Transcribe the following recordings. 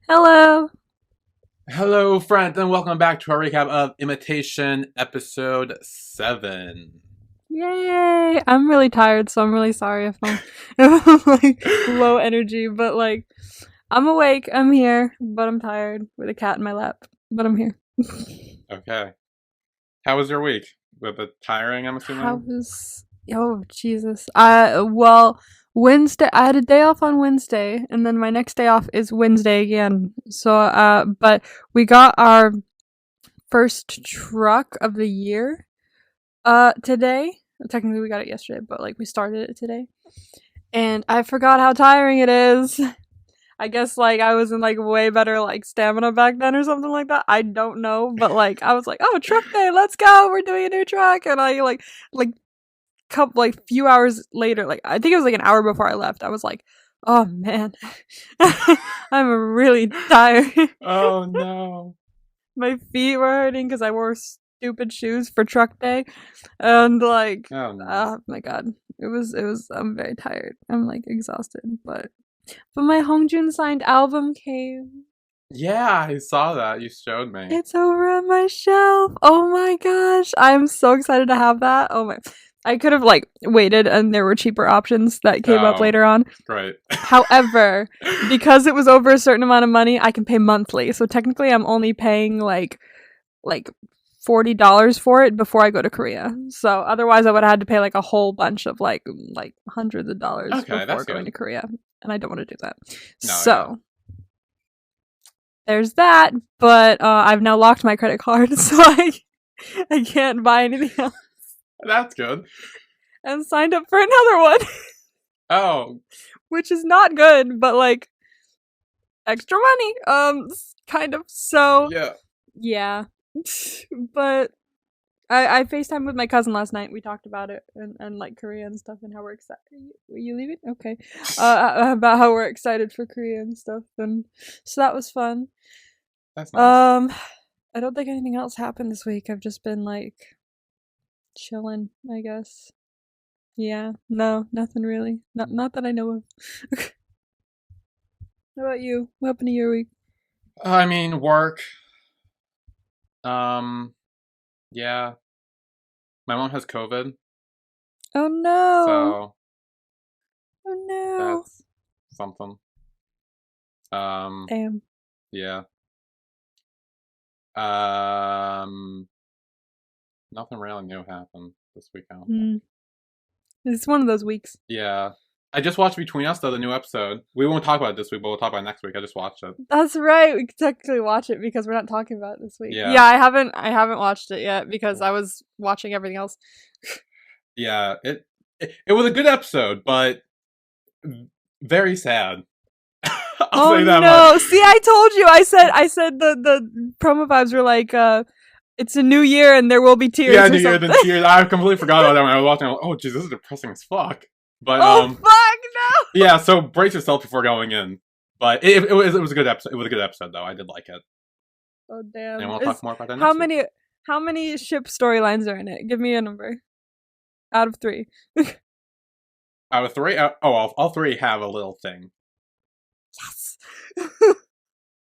Hello. Hello, friends, and welcome back to our recap of Imitation Episode 7. Yay. I'm really tired, so I'm really sorry if I'm, if I'm like low energy, but like I'm awake, I'm here, but I'm tired with a cat in my lap. But I'm here. Okay. How was your week? Was it tiring, I'm How assuming? was Jesus. Well, Wednesday I had a day off on Wednesday, and then my next day off is Wednesday again. So but we got our first truck of the year today. Technically we got it yesterday, but like we started it today. And I forgot how tiring it is. I guess like I was in like way better like stamina back then or something like that. I don't know, but like I was like, "Oh, truck day, let's go. We're doing a new truck." And I like couple like few hours later, like I think it was like an hour before I left. I was like, "Oh man. I'm really tired." Oh no. My feet were hurting cuz I wore stupid shoes for truck day. And like, Oh no. oh my god. It was I'm very tired. I'm like exhausted, but my Hongjun signed album came. Yeah, I saw that. You showed me. It's over on my shelf. Oh my gosh. I'm so excited to have that. Oh my. I could have like waited and there were cheaper options that came up Oh, later on. great. However, because it was over a certain amount of money, I can pay monthly. So technically I'm only paying like $40 for it before I go to Korea. So otherwise I would have had to pay like a whole bunch of like hundreds of dollars Okay, before that's going good. to Korea. And I don't want to do that. No, yeah. So there's that, but I've now locked my credit card, so I can't buy anything else. That's good. And signed up for another one, Oh, which is not good, but like extra money, kind of. So yeah. yeah, but I FaceTime with my cousin last night. We talked about it and like Korea and stuff and how we're excited. Were you leaving? Okay. About how we're excited for Korea and stuff, and so that was fun. That's nice. Um, I don't think anything else happened this week. I've just been like chilling, I guess. Yeah, no, nothing really. Not that I know of. How about you? What happened to your week? I mean, work. Um, yeah. My mom has COVID, Oh no! so Oh no! that's something. Um, Damn. yeah. Um, Nothing really new happened this week, I don't think. Hmm. It's one of those weeks. Yeah. I just watched Between Us, though, the new episode. We won't talk about it this week, but we'll talk about it next week. I just watched it. That's right. We could technically watch it because we're not talking about it this week. Yeah. Yeah, I haven't watched it yet because I was watching everything else. Yeah. It was a good episode, but very sad. I'll Oh say that much. no! See, I told you. I said the promo vibes were like, it's a new year and there will be tears Yeah, or New Year, something. then Tears. I completely forgot about that when I was watching. I was like, oh, jeez, this is depressing as fuck. But, Oh fuck no! yeah, so brace yourself before going in. But it was a good episode. It was a good episode, though. I did like it. Oh And damn! we'll talk Is more about that how next week. many how many ship storylines are in it? Give me a number out of 3. Out of three, all three have a little thing. Yes.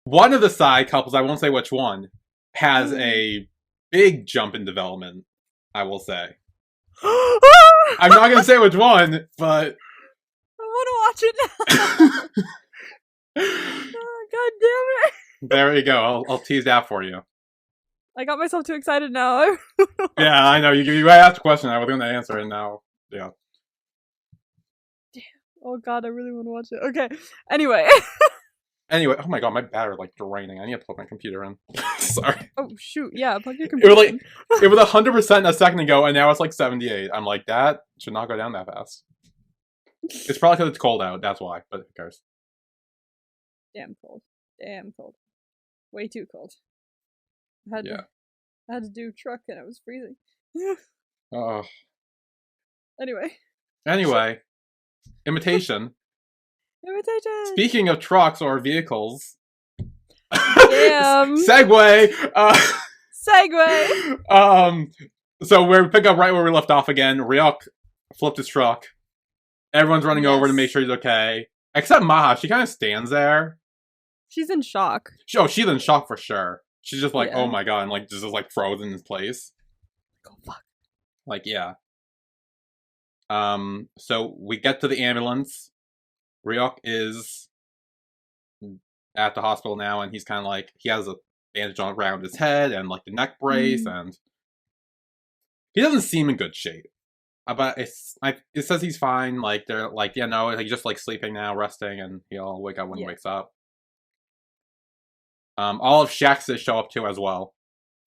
One of the side couples, I won't say which one, has a big jump in development, I will say. I'm not going to say which one, but. I want to watch it now. Oh, God damn it! There you go. I'll tease that for you. I got myself too excited now. Yeah, I know. You asked a question. I was going to answer it now. Yeah. Oh God, I really want to watch it. Okay. Anyway. Anyway, oh my god, my battery like draining. I need to plug my computer in. Sorry. Oh shoot! Yeah, plug your It was computer like in. it was 100% a second ago, and now it's like 78. I'm like, that should not go down that fast. It's probably because it's cold out. That's why. But who cares? Damn cold. Damn cold. Way too cold. I had Yeah. to I had to do truck and I was freezing. Oh. Anyway. Anyway, imitation. Imitation. Speaking of trucks or vehicles, Damn. segue. Segway. So we pick up right where we left off again. Ryoc flipped his truck. Everyone's running over to make Yes. sure he's okay, except Maha. She kind of stands there. She's in shock. She's in shock for sure. She's just like, Yeah. oh my god, and like just like frozen in place. Oh fuck. Like, yeah. So we get to the ambulance. Ryoc is at the hospital now, and he's kind of like, he has a bandage on around his head and like the neck brace, and he doesn't seem in good shape. But it says he's fine. Like, they're like, yeah, no, he's just like sleeping now, resting, and he'll wake up when he wakes up. All of Shax's show up too as well.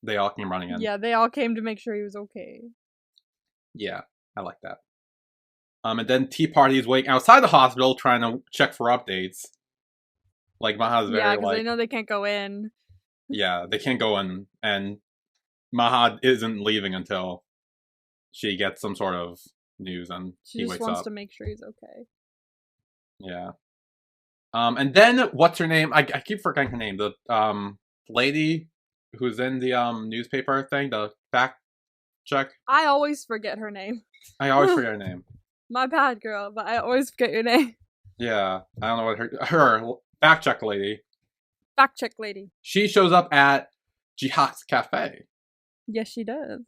They all came running in. Yeah, they all came to make sure he was okay. Yeah, I like that. And then Tea Party is waiting outside the hospital trying to check for updates. Like, Maha's very, yeah, because they know they can't go in. Yeah, they can't go in, and Maha isn't leaving until she gets some sort of news, and she he just wakes wants up. to make sure he's okay. Yeah. And then, what's her name? I keep forgetting her name. The lady who's in the newspaper thing, the fact check. I always forget her name. I always forget her name. My bad, girl, but I always forget your name. Yeah, I don't know what her fact check lady. Fact check lady. She shows up at Jihak's cafe. Yes, she does.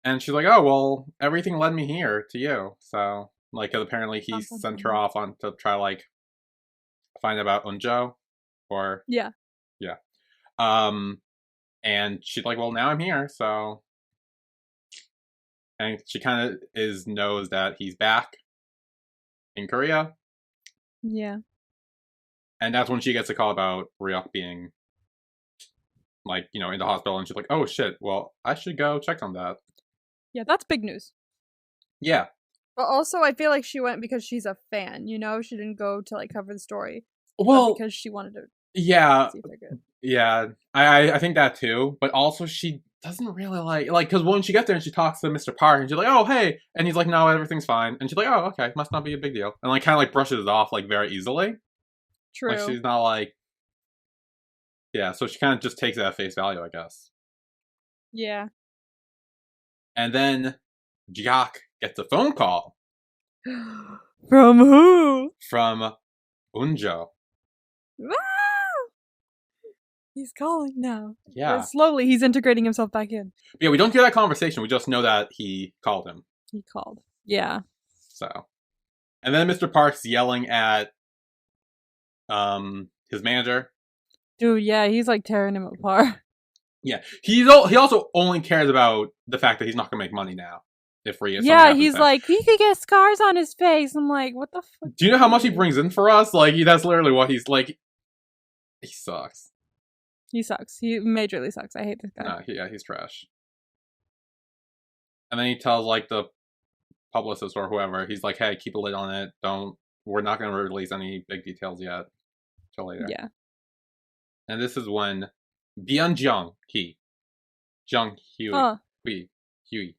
And she's like, oh, well, everything led me here to you. So, like, apparently he sent her off on to try, like, find about Unjo. Or... Yeah. Yeah. And she's like, well, now I'm here, so... And she kind of knows that he's back in Korea. Yeah. And that's when she gets a call about Ryoc being, like, you know, in the hospital. And she's like, oh, shit, well, I should go check on that. Yeah, that's big news. Yeah. But also, I feel like she went because she's a fan, you know? She didn't go to, like, cover the story. Well, because she wanted to yeah, see if they're good. Yeah, I think that too. But also, she doesn't really like, because when she gets there and she talks to Mr. Park, and she's like, oh, hey. And he's like, no, everything's fine. And she's like, oh, okay, must not be a big deal. And, like, kind of, like, brushes it off, like, very easily. True. Like, she's not, like... Yeah, so she kind of just takes it at face value, I guess. Yeah. And then Jiak gets a phone call. From who? From Unjo. He's calling now. Yeah. But slowly, he's integrating himself back in. Yeah, we don't hear that conversation. We just know that he called him. He called. Yeah. So. And then Mr. Park's yelling at his manager. Dude, yeah, he's like tearing him apart. Yeah. He also only cares about the fact that he's not going to make money now. If Rhea, yeah, he's like, he could get scars on his face. I'm like, what the fuck? Do you know how much he brings in for us? Like, that's literally what he's like. He sucks. He sucks. He majorly sucks. I hate this guy. No, yeah, he's trash. And then he tells, like, the publicist or whoever, he's like, hey, keep a lid on it. We're not going to release any big details yet. Till later. Yeah. And this is when Byung Hee. Jung Hui. Hui. Hui.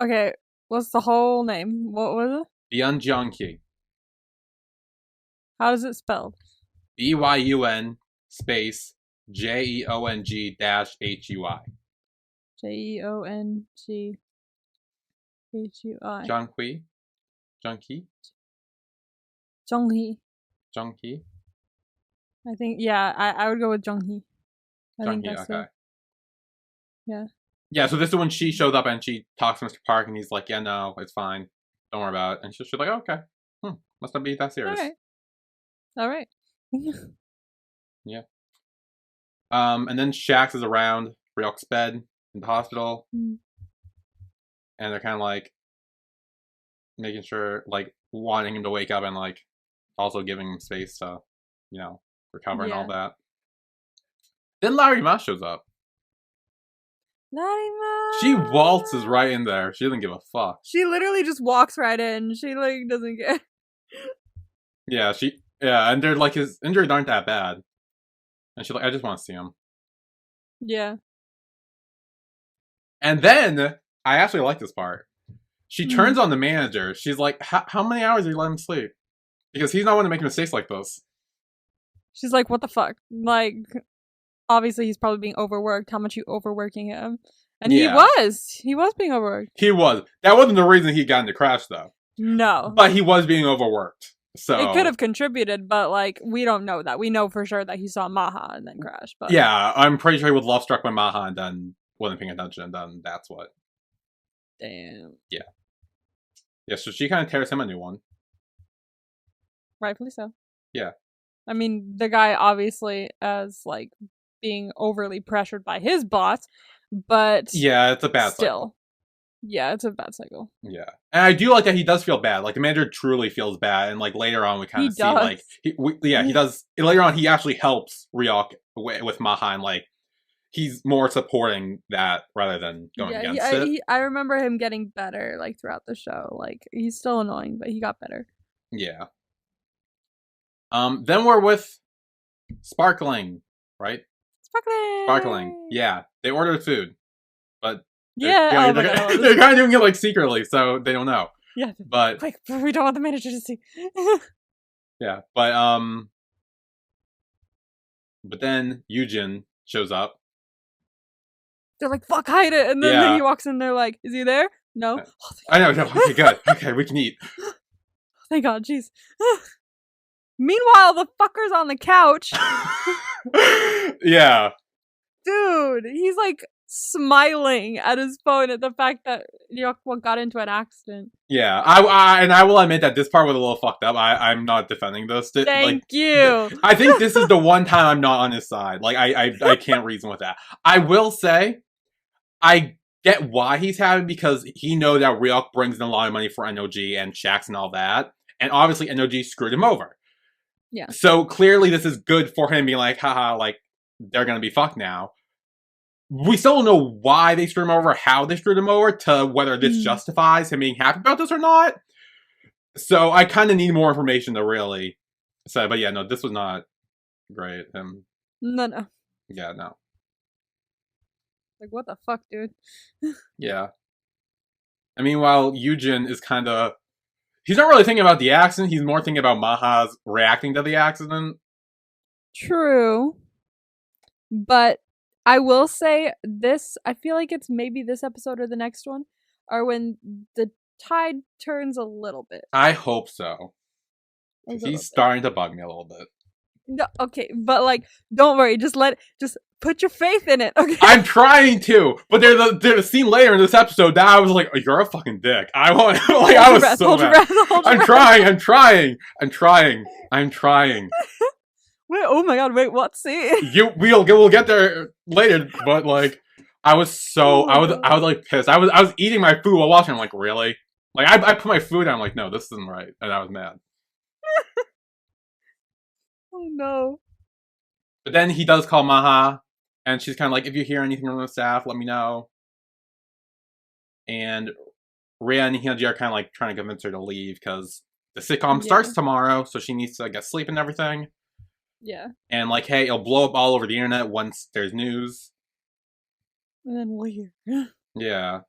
Okay, what's the whole name? What was it? Byung Hee. How is it spelled? BYUN space JEONG dash HUI. JEONG HUI. Jung Hui. Jung Hee. Jung-hee. Jung Hee. I think, yeah, I would go with Jung-hee. I think that's okay. Yeah. Yeah, so this is when she shows up and she talks to Mr. Park and he's like, yeah, no, it's fine. Don't worry about it. And she's like, oh, okay. Must not be that serious. Alright. Yeah. And then Shax is around Ryok's bed in the hospital. And they're kind of like making sure, like, wanting him to wake up and, like, also giving him space to, you know, recover and all that. Then Larry Ma shows up. Larry Ma! She waltzes right in there. She doesn't give a fuck. She literally just walks right in. She, like, doesn't care. Yeah, and they're like, his injuries aren't that bad. And she's like, I just want to see him. Yeah. And then, I actually like this part. She turns on the manager. She's like, how many hours do you let him sleep? Because he's not one to make mistakes like this. She's like, what the fuck? Like, obviously he's probably being overworked. How much you overworking him? And he was being overworked. He was. That wasn't the reason he got into Crash, though. No. But he was being overworked. So it could have contributed, but like we don't know that. We know for sure that he saw Maha and then crashed. But yeah, I'm pretty sure he was love struck by Maha and then wasn't paying attention. And then that's what. damn, Yeah, so she kind of tears him a new one. rightfully so. Yeah. I mean, the guy obviously as like being overly pressured by his boss, but Yeah, it's a bad still. cycle. Yeah, it's a bad cycle. Yeah, and I do like that he does feel bad. Like the manager truly feels bad, and like later on we kind of see does. like he does. Later on, he actually helps Ryoc with Maha, and like he's more supporting that rather than going against it. I remember him getting better like throughout the show. Like he's still annoying, but he got better. Yeah. Then we're with Sparkling, right? Sparkling. Yeah, they ordered food, but yeah, they're kind of doing it like secretly, so they don't know. Yeah, but quick, we don't want the manager to see. Yeah, but then Yujin shows up. They're like, "Fuck, hide it!" And then he walks in. They're like, "Is he there?" No. I know. No. Okay, good. Okay, we can eat. Thank God. Jeez. Meanwhile, the fucker's on the couch. Yeah. Dude, he's like smiling at his phone at the fact that Ryoc got into an accident. Yeah, I will admit that this part was a little fucked up. I'm not defending this. Thank you. I think this is the one time I'm not on his side. Like I can't reason with that. I will say, I get why he's happy because he knows that Ryoc brings in a lot of money for NOG and Shax and all that, and obviously NOG screwed him over. Yeah. So clearly this is good for him being like, haha, like they're gonna be fucked now. We still don't know why they screwed him over, how they screwed him over, to whether this justifies him being happy about this or not. So I kind of need more information to really say. But yeah, no, this was not great. No. Yeah, no. Like, what the fuck, dude? Yeah. And meanwhile, Yujin is kind of... He's not really thinking about the accident. He's more thinking about Maha's reacting to the accident. True. But I will say this, I feel like it's maybe this episode or the next one, are when the tide turns a little bit. I hope so. He's starting to bug me a little bit. No, okay, but like, don't worry, just put your faith in it, okay? I'm trying to, but there's a scene later in this episode that I was like, oh, "You're a fucking dick." I want, like, I was so mad. I'm trying. Wait, oh my god, wait, what? See? We'll get there later, but like, I was like pissed. I was eating my food while watching. I'm like, really? Like, I put my food down. I'm like, no, this isn't right, and I was mad. Oh no. But then he does call Maha, and she's kind of like, if you hear anything from the staff, let me know. And Rhea and Hyunji are kind of like trying to convince her to leave because the sitcom starts tomorrow, so she needs to get sleep and everything. Yeah. And like, hey, it'll blow up all over the internet once there's news. And then we'll hear. Yeah.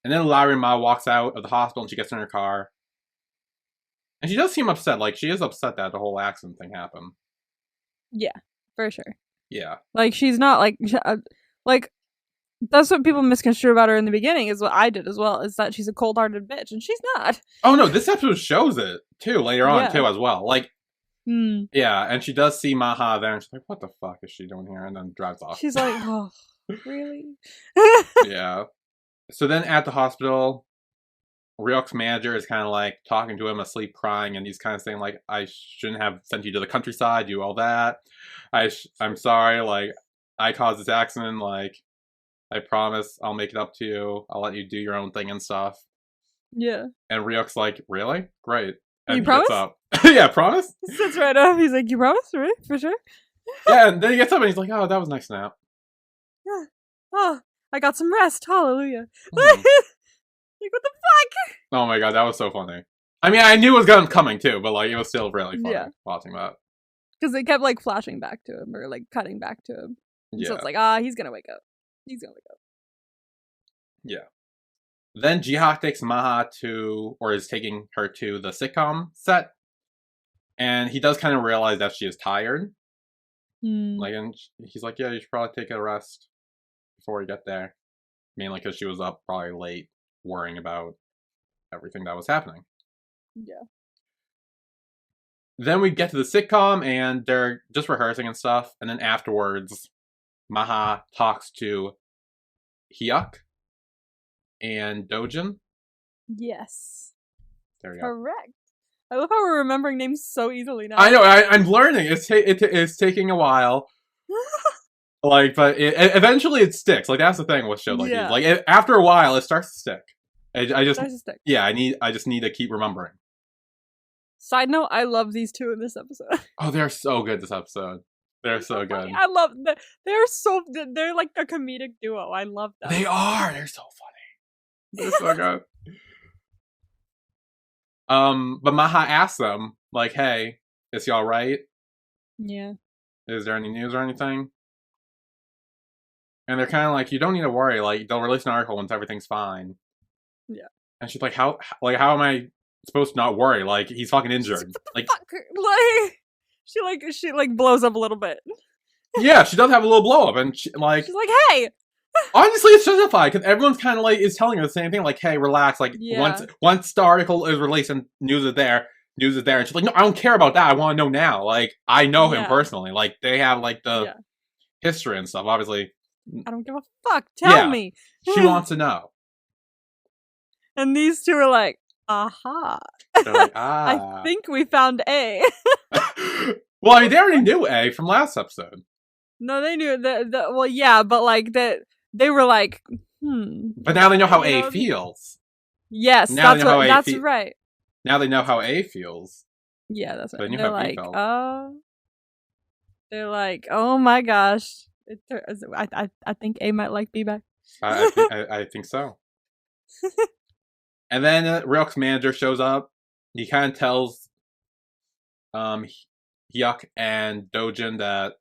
And then Larry Ma walks out of the hospital and she gets in her car. And she does seem upset. Like, she is upset that the whole accident thing happened. Yeah, for sure. Yeah. Like, she's not like, that's what people misconstrue about her in the beginning, is what I did as well, is that she's a cold-hearted bitch, and she's not. Oh no, this episode shows it, too, later on, too, as well. Like, yeah, and she does see Maha there, and she's like, what the fuck is she doing here? And then drives off. She's like, oh, really? Yeah. So then at the hospital, Ryok's manager is kind of like talking to him asleep, crying, and he's kind of saying like, I shouldn't have sent you to the countryside, do all that. I'm sorry, like, I caused this accident, like, I promise I'll make it up to you. I'll let you do your own thing and stuff. Yeah. And Ryok's like, really? Great. And you promise? Up. Yeah, promise? He sits right up. He's like, you promise? Really? For sure? Yeah, and then he gets up and he's like, oh, that was a nice nap. Yeah. Oh, I got some rest. Hallelujah. Like, what the fuck? Oh my god, that was so funny. I mean, I knew it was coming too, but like, it was still really funny watching that. Because it kept like flashing back to him or like cutting back to him. Yeah. So it's like, he's gonna wake up. He's gonna wake up. Yeah. Then Jihak takes Maha is taking her to the sitcom set. And he does kind of realize that she is tired. Like, and he's like, yeah, you should probably take a rest before we get there. Mainly because she was up probably late worrying about everything that was happening. Yeah. then we get to the sitcom, and they're just rehearsing and stuff. And then afterwards, Maha talks to Ryoc and Dojin. Yes. There we go. Correct. I love how we're remembering names so easily now. I know. I'm learning. It's taking a while. Like, but eventually it sticks. Like, that's the thing with shows like these. Like, after a while, it starts to stick. I just, yeah, I just need to keep remembering. Side note, I love these two in this episode. Oh, they're so good this episode. They're so good. I love that. They're like a comedic duo. I love them. They are. They're so funny. They're so good. But Maha asks them, like, hey, is he alright? Yeah. Is there any news or anything? And they're kind of like, you don't need to worry. Like, they'll release an article once everything's fine. Yeah. And she's like, how am I supposed to not worry? Like, he's fucking injured. Like, she blows up a little bit. Yeah, she does have a little blow up, and she's like, hey. Honestly, it's justified because everyone's kind of like is telling her the same thing. Like, hey, relax. Like, once the article is released and news is there. And she's like, no, I don't care about that. I want to know now. Like, I know him personally. Like, they have like the history and stuff. Obviously, I don't give a fuck. Tell me. She wants to know. And these two are like, aha. They're like, ah. I think we found A. Well, I mean, they already knew A from last episode. No, they knew well, yeah, but like that they were like, But now they know how A feels. Yes, that's right. Now they know how A feels. Yeah, that's right. They knew how B felt. They're like, oh my gosh. I think A might like B back. I think so. And then Ryok's manager shows up. He kind of tells Ryoc and Dojin that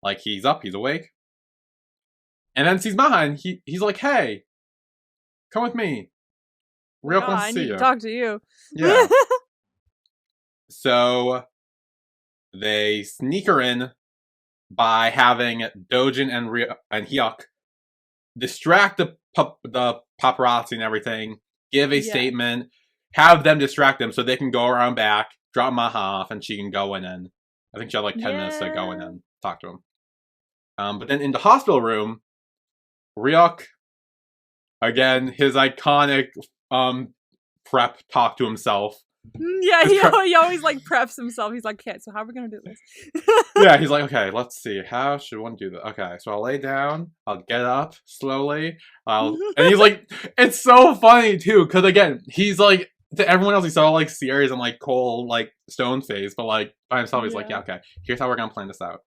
like he's up, he's awake. And then sees Maha, and he's like, hey, come with me. Ryok wants to see you. I need to talk to you. Yeah. So they sneak her in by having Dojin and Ryoc distract the paparazzi and everything, give a statement, have them distract them so they can go around back, drop Maha off, and she can go in and I think she had like 10 minutes to go in and talk to him. But then in the hospital room, Ryoc, again, his iconic prep talk to himself. Yeah, he always like preps himself. He's like, okay, so how are we gonna do this? Yeah, he's like, okay, let's see. How should one do that? Okay, so I'll lay down. I'll get up slowly. And he's like, it's so funny too, because again, he's like, to everyone else, he's so like serious and like cold, like stone face, but like by himself, he's like, yeah, okay, here's how we're gonna plan this out.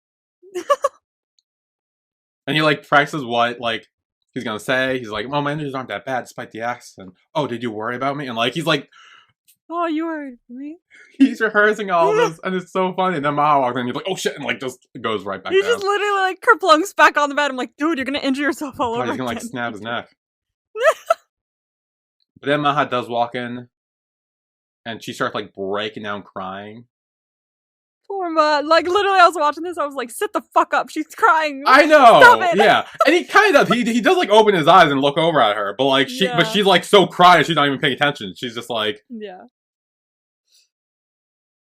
And he like practices what like he's gonna say. He's like, well, my injuries aren't that bad despite the accident. Oh, did you worry about me? And like he's like, oh, you worried for me? He's rehearsing all this, and it's so funny. And then Maha walks in, and he's like, oh shit, and like just goes right back down. He just literally like kerplunks back on the bed. I'm like, dude, you're gonna injure yourself all over again. He's gonna like snap his neck. But then Maha does walk in, and she starts like breaking down crying. Poor Ma. Like literally, I was watching this. I was like, sit the fuck up. She's crying. I know. Stop it. Yeah, and he kind of he does like open his eyes and look over at her, but like she's like so crying, she's not even paying attention. She's just like, yeah.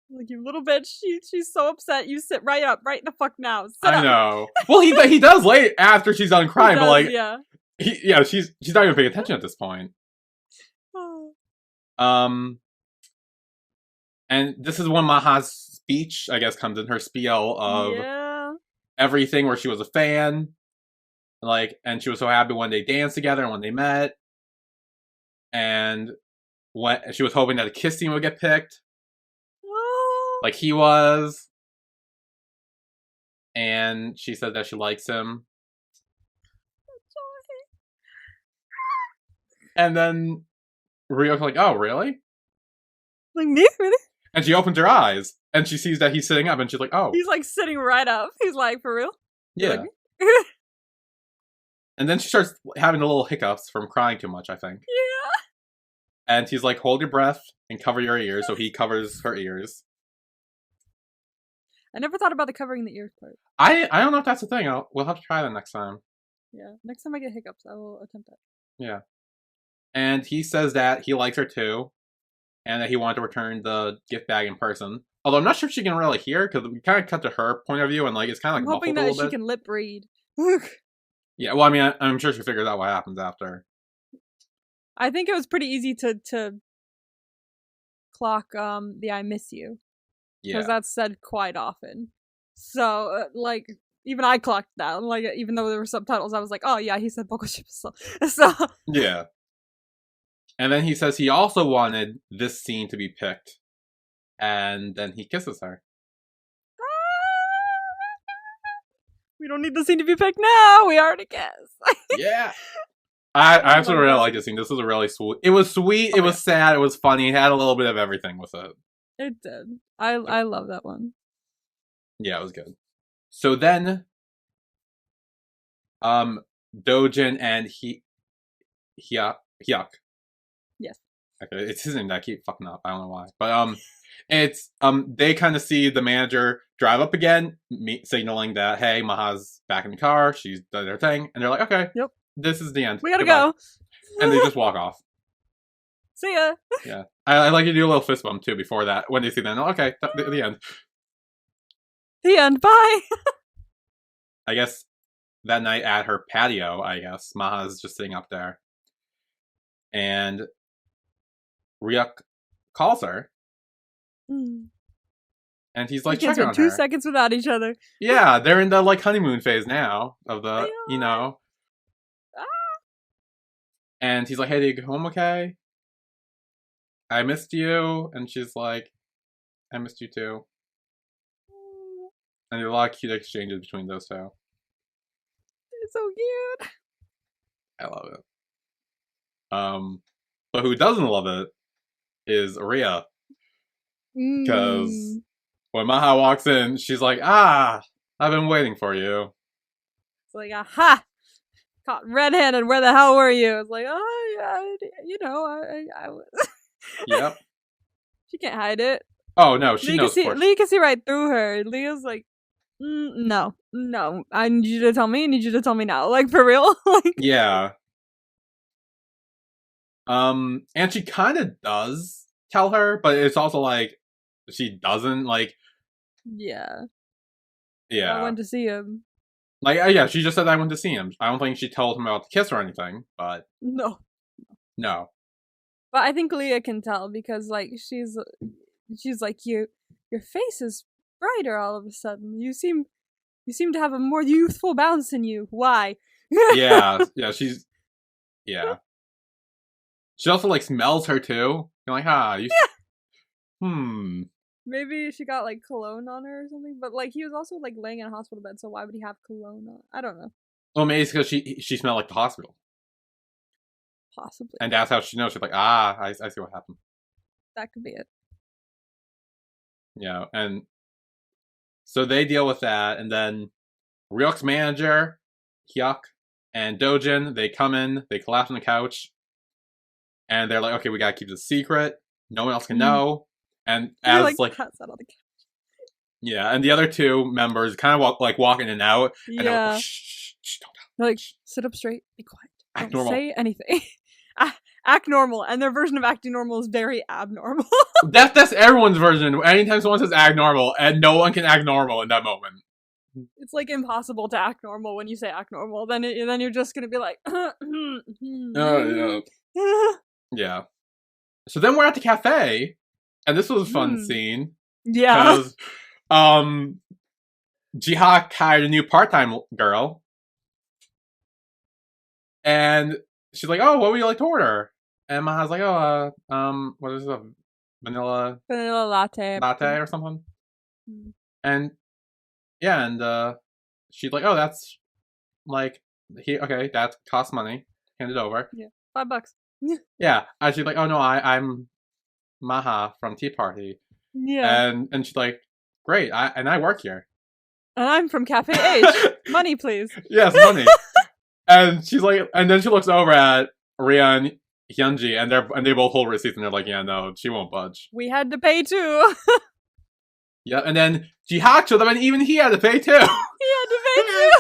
Like, you little bitch, she's so upset. You sit right up, right the fuck now. Sit up. I know. Well, he does late after she's done crying, but like, she's not even paying attention at this point. And this is when Maha's speech, I guess, comes in, her spiel of everything, where she was a fan, like, and she was so happy when they danced together and when they met, and when she was hoping that a kiss scene would get picked. Like he was. And she said that she likes him. And then Ryok's like, oh, really? Like, me? Really? And she opens her eyes. And she sees that he's sitting up. And she's like, oh. He's like sitting right up. He's like, for real? Yeah. Like, and then she starts having the little hiccups from crying too much, I think. Yeah. And he's like, hold your breath and cover your ears. So he covers her ears. I never thought about the covering the ears part. I don't know if that's a thing. We'll have to try that next time. Yeah, next time I get hiccups, I will attempt that. Yeah. And he says that he likes her too, and that he wanted to return the gift bag in person. Although I'm not sure if she can really hear, because we kind of cut to her point of view, and like it's kind of I'm like hoping muffled a that little she bit. can lip read. Yeah, well, I mean, I'm sure she figures out what happens after. I think it was pretty easy to clock the "I miss you" because Yeah. that's said quite often. So like even I clocked that. Like even though there were subtitles, I was like, oh yeah, he said "bokoship." So Yeah. And then he says he also wanted this scene to be picked, and then he kisses her. we don't need the scene to be picked now. We already kissed. Yeah. I actually love really that. like this scene. This was a really sweet. It was sweet. Oh, It was sad. It was funny. It had a little bit of everything with it. It did. I love that one. Yeah, it was good. So then, Dojin and Hyuk. Yes. Okay, it's his name that I keep fucking up. I don't know why, but it's they kind of see the manager drive up again, signaling that hey, Maha's back in the car. She's done her thing, and they're like, okay, Yep, this is the end. we gotta Goodbye. go. And they just walk off. See ya. Yeah, I like to do a little fist bump too before that when they see them. Okay, the end. The end. Bye. I guess that night at her patio, I guess Maha's just sitting up there, and Ryoc calls her, and he's like we can't checking spend on 2 her. seconds without each other. Yeah, they're in the like honeymoon phase now of the, you know. And he's like, "Hey, did you go home okay? I missed you." And she's like, "I missed you too." And there's a lot of cute exchanges between those two. It's so cute. I love it. But who doesn't love it is Rhea, because when Maha walks in, she's like, "Ah, I've been waiting for you." It's like, aha! Caught red-handed. Where the hell were you? It's like, oh yeah, you know, I was. Yep. She can't hide it. Oh no, she knows. Lee can see right through her. Leah's like, no. I need you to tell me. I need you to tell me now. Like for real. Like Yeah. And she kind of does tell her, but it's also like she doesn't like. Yeah. Yeah. I went to see him. Like, yeah, she just said I went to see him. I don't think she told him about the kiss or anything, but No. But I think Leah can tell because, like, she's like, your face is brighter all of a sudden. You seem to have a more youthful bounce in you. Why? yeah, she's yeah. She also like smells her too. You're like, Maybe she got like cologne on her or something. But like he was also like laying in a hospital bed, so why would he have cologne on? I don't know. Well, maybe it's because she smelled like the hospital. Possibly. And that's how she knows. She's like, I see what happened. That could be it. Yeah, and so they deal with that, and then Ryok's manager, Hyuk, and Dojin, they come in, they collapse on the couch, and they're like, okay, we gotta keep this secret. No one else can know. And as like yeah, and the other two members kind of walking in and out. Yeah. And like, shh, don't. Like, sit up straight, be quiet. Act don't normal. say anything. Act normal, and their version of acting normal is very abnormal. That's everyone's version. Anytime someone says act normal, and no one can act normal in that moment. It's like impossible to act normal when you say act normal. Then you're just gonna be like, yeah. So then we're at the cafe, and this was a fun scene. Yeah. Because Jihak hired a new part-time girl, and she's like, "Oh, what would you like to order?" And Maha's like, "Oh, what is it? Vanilla latte or something." And yeah, and she's like, "Oh, that's like okay, that costs money. Hand it over." Yeah, $5. Yeah, and she's like, "Oh no, I'm Maha from Tea Party." Yeah, and she's like, "Great, I work here." And I'm from Cafe H. Money, please. Yes, money. And she's like, and then she looks over at Rhea and Hyunji, and they both hold receipts, and they're like, "Yeah, no, she won't budge." We had to pay too. Yeah, and then Jihak showed up, and even he had to pay too. He had to pay too.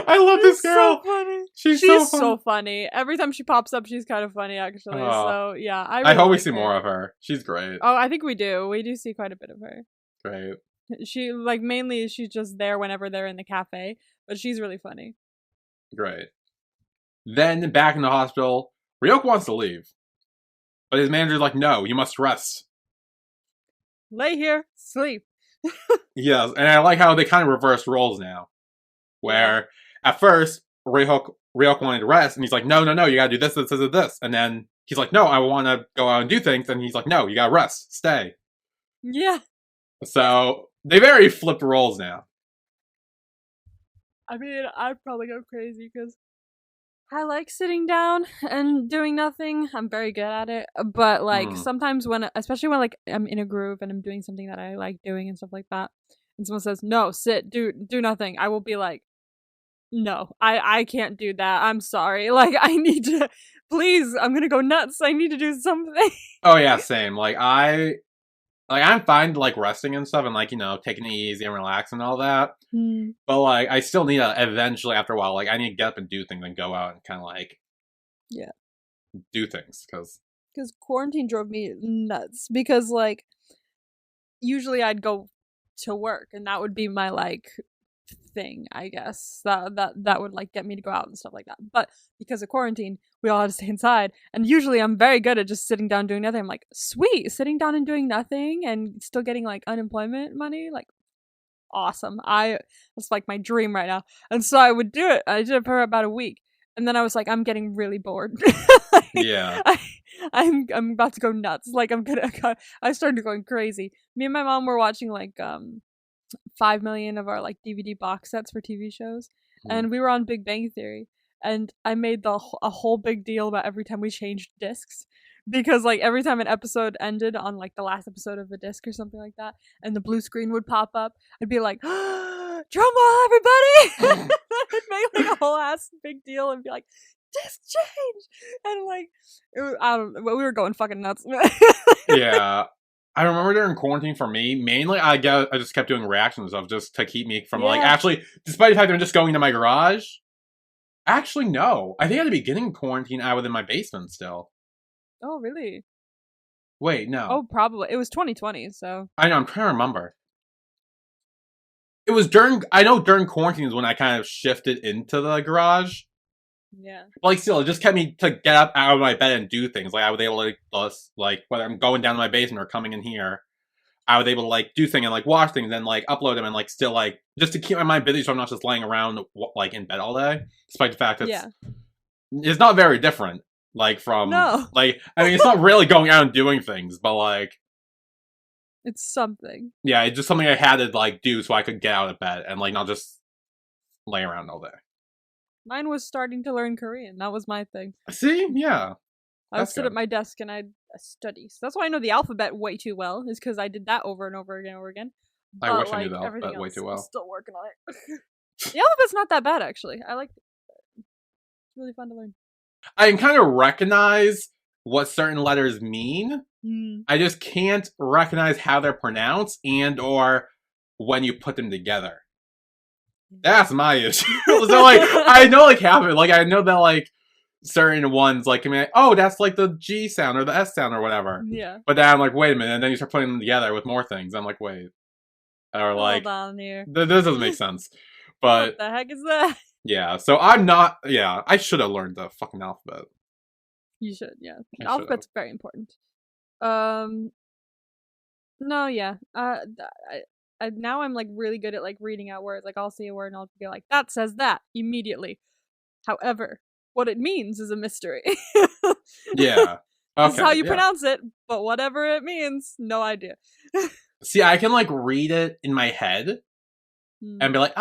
I love this girl. So funny. She's so funny. Every time she pops up, she's kind of funny, actually. So yeah, I hope we see more of her. She's great. Oh, I think we do. We do see quite a bit of her. Right. She like mainly she's just there whenever they're in the cafe, but she's really funny. Right. Then back in the hospital, Ryoc wants to leave, but his manager's like, "No, you must rest." Lay here, sleep. Yes, and I like how they kind of reverse roles now, where at first Ryoc wanted to rest, and he's like, "No, no, no, you gotta do this, this, this, and this," and then he's like, "No, I want to go out and do things," and he's like, "No, you gotta rest, stay." Yeah. So they very flipped roles now. I mean, I'd probably go crazy because I like sitting down and doing nothing. I'm very good at it. But like sometimes when, especially when like I'm in a groove and I'm doing something that I like doing and stuff like that, and someone says, "No, sit, do nothing," I will be like, "No, I can't do that. I'm sorry. Like I need to, please. I'm gonna go nuts. I need to do something." Oh yeah, same. I'm fine like resting and stuff and like, taking it easy and relax and all that. But like I still need to eventually after a while, like I need to get up and do things and go out and kind of like do things because quarantine drove me nuts because like usually I'd go to work and that would be my like thing, I guess. That would like get me to go out and stuff like that. But because of quarantine, we all had to stay inside. And usually I'm very good at just sitting down doing nothing. I'm like, sweet, sitting down and doing nothing and still getting like unemployment money, like awesome. That's like my dream right now. And so I would do it. I did it for about a week. And then I was like, I'm getting really bored. yeah. I'm about to go nuts. Like I started going crazy. Me and my mom were watching like 5 million of our like DVD box sets for TV shows, and we were on Big Bang Theory, and I made a whole big deal about every time we changed discs, because like every time an episode ended on like the last episode of a disc or something like that, and the blue screen would pop up, I'd be like, "Drum roll, everybody!" I'd make like a whole ass big deal and be like, "Disc change," and like I don't know, we were going fucking nuts. Yeah. I remember during quarantine for me, mainly I just kept doing reactions of just to keep me from like actually, despite the fact that I'm just going into my garage. Actually, no. I think at the beginning of quarantine, I was in my basement still. Oh, really? Wait, no. Oh, probably. It was 2020, so. I know, I'm trying to remember. It was during quarantine is when I kind of shifted into the garage. Yeah. But like still, it just kept me to get up out of my bed and do things. Like I was able to like whether I'm going down to my basement or coming in here, I was able to like do things and like watch things and like upload them and like still like just to keep my mind busy so I'm not just laying around like in bed all day. Despite the fact that it's not very different. Like from like I mean it's not really going out and doing things, but like it's something. Yeah, it's just something I had to like do so I could get out of bed and like not just lay around all day. Mine was starting to learn Korean. That was my thing. See? Yeah. I would sit at my desk and I'd study. So that's why I know the alphabet way too well, is because I did that over and over again and over again. But, I wish I knew the alphabet way too well. I'm still working on it. The alphabet's not that bad, actually. I like it. It's really fun to learn. I can kind of recognize what certain letters mean. I just can't recognize how they're pronounced and or when you put them together. That's my issue. So like I know like half of it. Like I know that like certain ones like can be like, oh, that's like the G sound or the S sound or whatever. Yeah. But then I'm like, wait a minute, and then you start putting them together with more things. I'm like, wait. Or like hold on here. This doesn't make sense. But what the heck is that? Yeah, so I'm not I should have learned the fucking alphabet. You should, yeah. Alphabet's very important. No, yeah. Now I'm like really good at like reading out words. Like I'll see a word and I'll be like, that says that immediately. However, what it means is a mystery. Yeah. That's how you pronounce it, but whatever it means, no idea. See, I can like read it in my head and be like,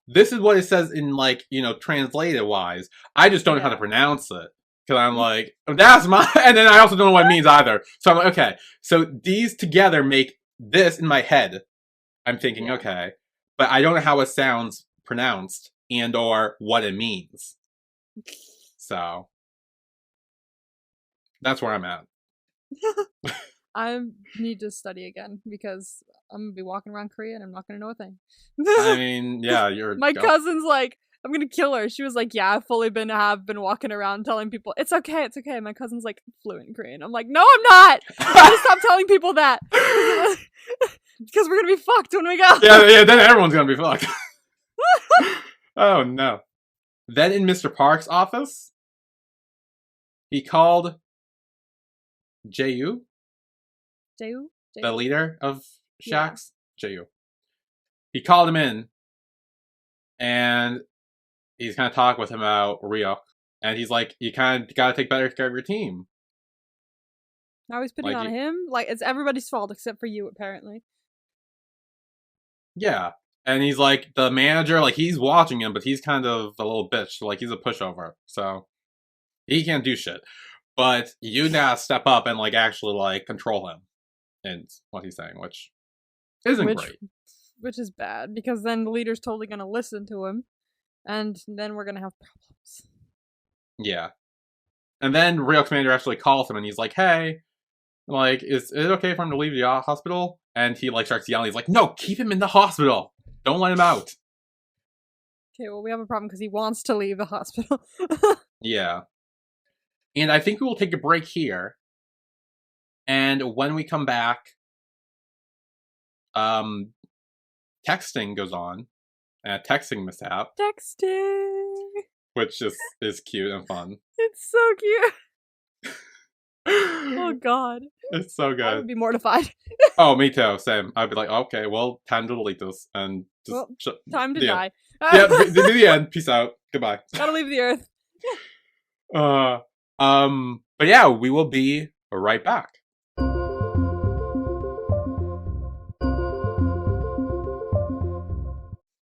this is what it says in like, translated wise. I just don't know how to pronounce it. Because I'm like, that's my, and then I also don't know what it means either. So I'm like, okay, so these together make this in my head. I'm thinking, okay, but I don't know how it sounds pronounced and or what it means. So that's where I'm at. I need to study again because I'm gonna be walking around Korea and I'm not gonna know a thing. I mean, yeah, my cousin's like, I'm gonna kill her. She was like, yeah, I've fully have been walking around telling people, it's okay, it's okay. My cousin's like fluent in Korean. I'm like, no, I'm not. You gotta stop telling people that. Because we're gonna be fucked when we go. Yeah, then everyone's gonna be fucked. Oh no. Then in Mr. Park's office, he called Jayu, the leader of Shax. Yeah. Jayu. He called him in, and he's kind of talking with him about Ryoc, and he's like, you kind of gotta take better care of your team. Now he's putting on him? Like, it's everybody's fault except for you, apparently. Yeah. And he's like, the manager, like, he's watching him, but he's kind of a little bitch. Like, he's a pushover. So, he can't do shit. But you gotta step up and, like, actually, like, control him. And what he's saying, which isn't great. Which is bad, because then the leader's totally gonna listen to him. And then we're gonna have problems. Yeah. And then Ryok's manager actually calls him, and he's like, hey, like, is it okay for him to leave the hospital? And he, like, starts yelling. He's like, no, keep him in the hospital. Don't let him out. Okay, well, we have a problem because he wants to leave the hospital. Yeah. And I think we will take a break here. And when we come back, texting goes on. A texting mishap. Texting! Which is cute and fun. It's so cute. Oh, God. It's so good. I would be mortified. Oh, me too. Same. I'd be like, okay, well, time to delete this. And just time to die. Yeah, do the end. Peace out. Goodbye. Gotta leave the earth. But yeah, we will be right back.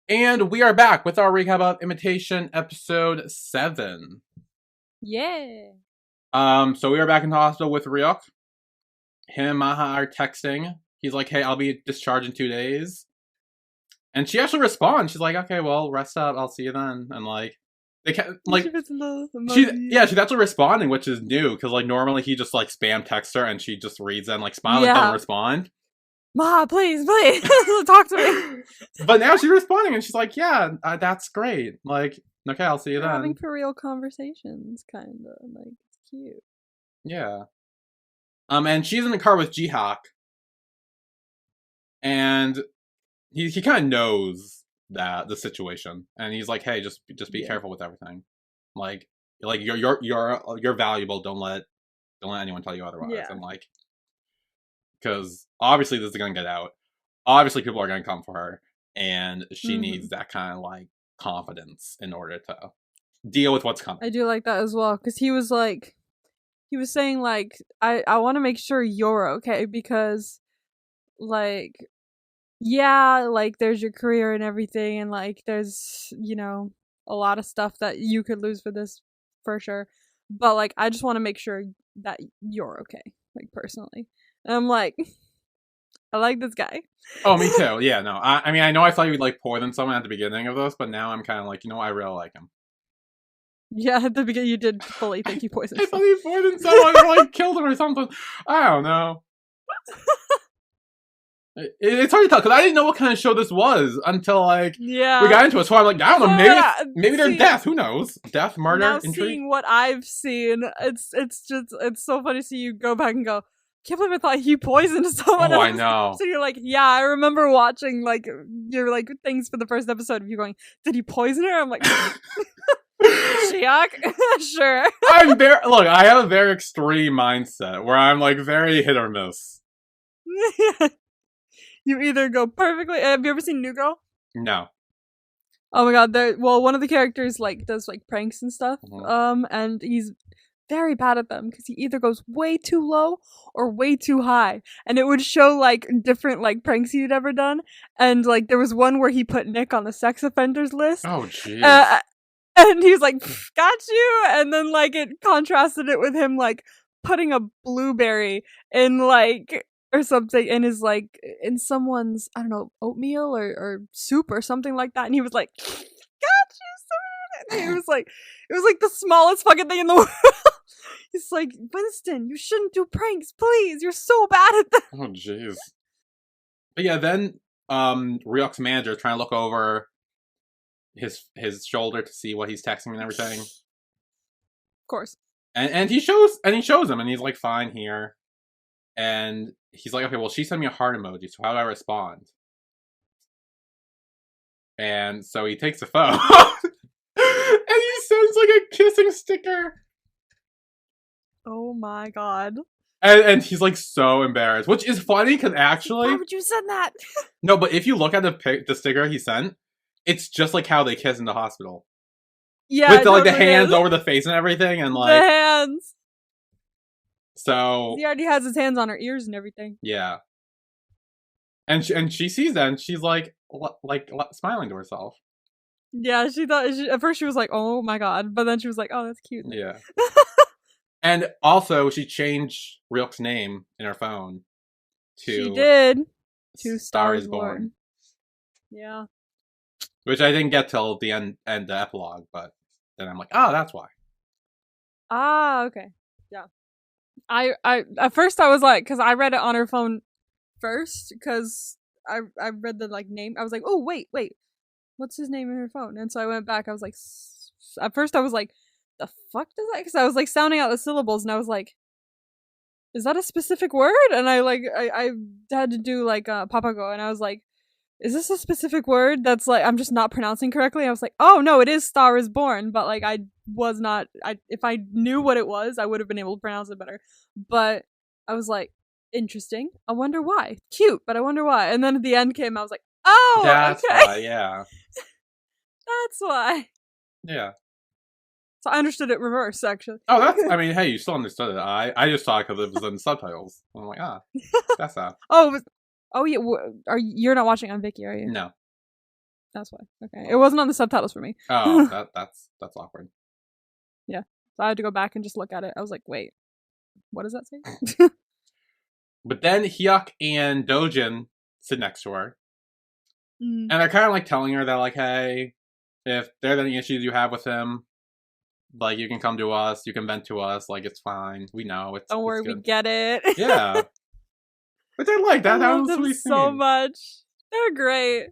And we are back with our recap of Imitation episode 7. Yeah. So we are back in the hospital with Ryoc. Him and Maha are texting. He's like, hey, I'll be discharged in 2 days. And she actually responds. She's like, okay, well, rest up. I'll see you then. And like, they can't, like, she's actually responding, which is new. Because like, normally he just like spam texts her and she just reads and like smiles and doesn't respond. Ma, please, talk to me. But now she's responding and she's like, yeah, that's great. Like, okay, I'll see you then. Having for real conversations, kind of. Like, it's cute. Yeah. And she's in the car with Jihak. And he kind of knows that the situation. And he's like, hey, just be careful with everything. Like you're valuable. Don't let anyone tell you otherwise. Yeah. And like, because obviously this is gonna get out. Obviously people are gonna come for her. And she needs that kind of like confidence in order to deal with what's coming. I do like that as well. Because he was saying like, I want to make sure you're okay. Because like, yeah, like there's your career and everything, and like there's, you know, a lot of stuff that you could lose for this for sure, but like I just want to make sure that you're okay, like personally. And I'm like, I like this guy. Oh, me too. Yeah, no, I mean, I know I thought you would like poison someone at the beginning of this, but now I'm kind of like, you know, I really like him. Yeah, at the beginning you did fully think you poisoned I thought you poisoned someone or like killed him or something. I don't know. It's hard to tell because I didn't know what kind of show this was until like we got into it. So I'm like, I don't know, maybe there's death. Who knows? Death, murder, now intrigue. Seeing what I've seen, it's so funny to see you go back and go, can't believe I thought he poisoned someone else. I know. So you're like, yeah, I remember watching like your like things for the first episode of you going, did he poison her? I'm like, Shiok? Sure. I have a very extreme mindset where I'm like very hit or miss. You either go perfectly. Have you ever seen New Girl? No. Oh my god! One of the characters like does like pranks and stuff. And he's very bad at them because he either goes way too low or way too high, and it would show like different like pranks he'd ever done. And like there was one where he put Nick on the sex offenders list. Oh jeez. And he was like, "Got you," and then like it contrasted it with him like putting a blueberry in like. Or something in his like in someone's, I don't know, oatmeal or soup or something like that, and he was like, "Got you, sir." It was like the smallest fucking thing in the world. He's like, Winston, you shouldn't do pranks, please. You're so bad at them. Oh jeez. But yeah, then Ryok's manager is trying to look over his shoulder to see what he's texting and everything. Of course. And he shows him, and he's like, fine here. And he's like, okay, well, she sent me a heart emoji, so how do I respond? And so he takes the phone, and he sends like a kissing sticker. Oh my god. And he's like so embarrassed, which is funny because actually, why would you send that? No, but if you look at the sticker he sent, it's just like how they kiss in the hospital. Yeah, with the hands over the face and everything, and like the hands. So he already has his hands on her ears and everything. Yeah. And she sees that, and she's like smiling to herself. Yeah, she thought at first she was like, "Oh my god," but then she was like, "Oh, that's cute." Yeah. And also, she changed Ryok's name in her phone to Star is Born. Yeah. Which I didn't get till the end the epilogue, but then I'm like, oh, that's why. Ah, okay. Yeah. I at first I was like, because I read it on her phone first, because I read the name. I was like, oh wait, what's his name in her phone? And so I went back. I was like, at first I was like, the fuck does that? Because I was like sounding out the syllables, and I was like, is that a specific word? And I had to do papago, and I was like, is this a specific word that's I'm just not pronouncing correctly? I was like, oh no, it is Star is Born, but I was not. If I knew what it was, I would have been able to pronounce it better. But I was like, interesting. I wonder why. Cute, but I wonder why. And then at the end came, I was like, oh, that's okay. why. Yeah, that's why. Yeah. So I understood it reverse, actually. Oh, that's. I mean, hey, you still understood it. I just thought because it was in subtitles. I'm like, that's how. Oh yeah, you're not watching on Viki, are you? No. That's why. Okay, it wasn't on the subtitles for me. Oh, that's awkward. Yeah, so I had to go back and just look at it. I was like, wait, what does that say? But then Ryoc and Dojin sit next to her, and they're kind of telling her that hey, if there's any issues you have with him, you can come to us, you can vent to us, it's fine. We know it's. Don't worry, we get it. Yeah. Which I like that. I love them so much. They're great.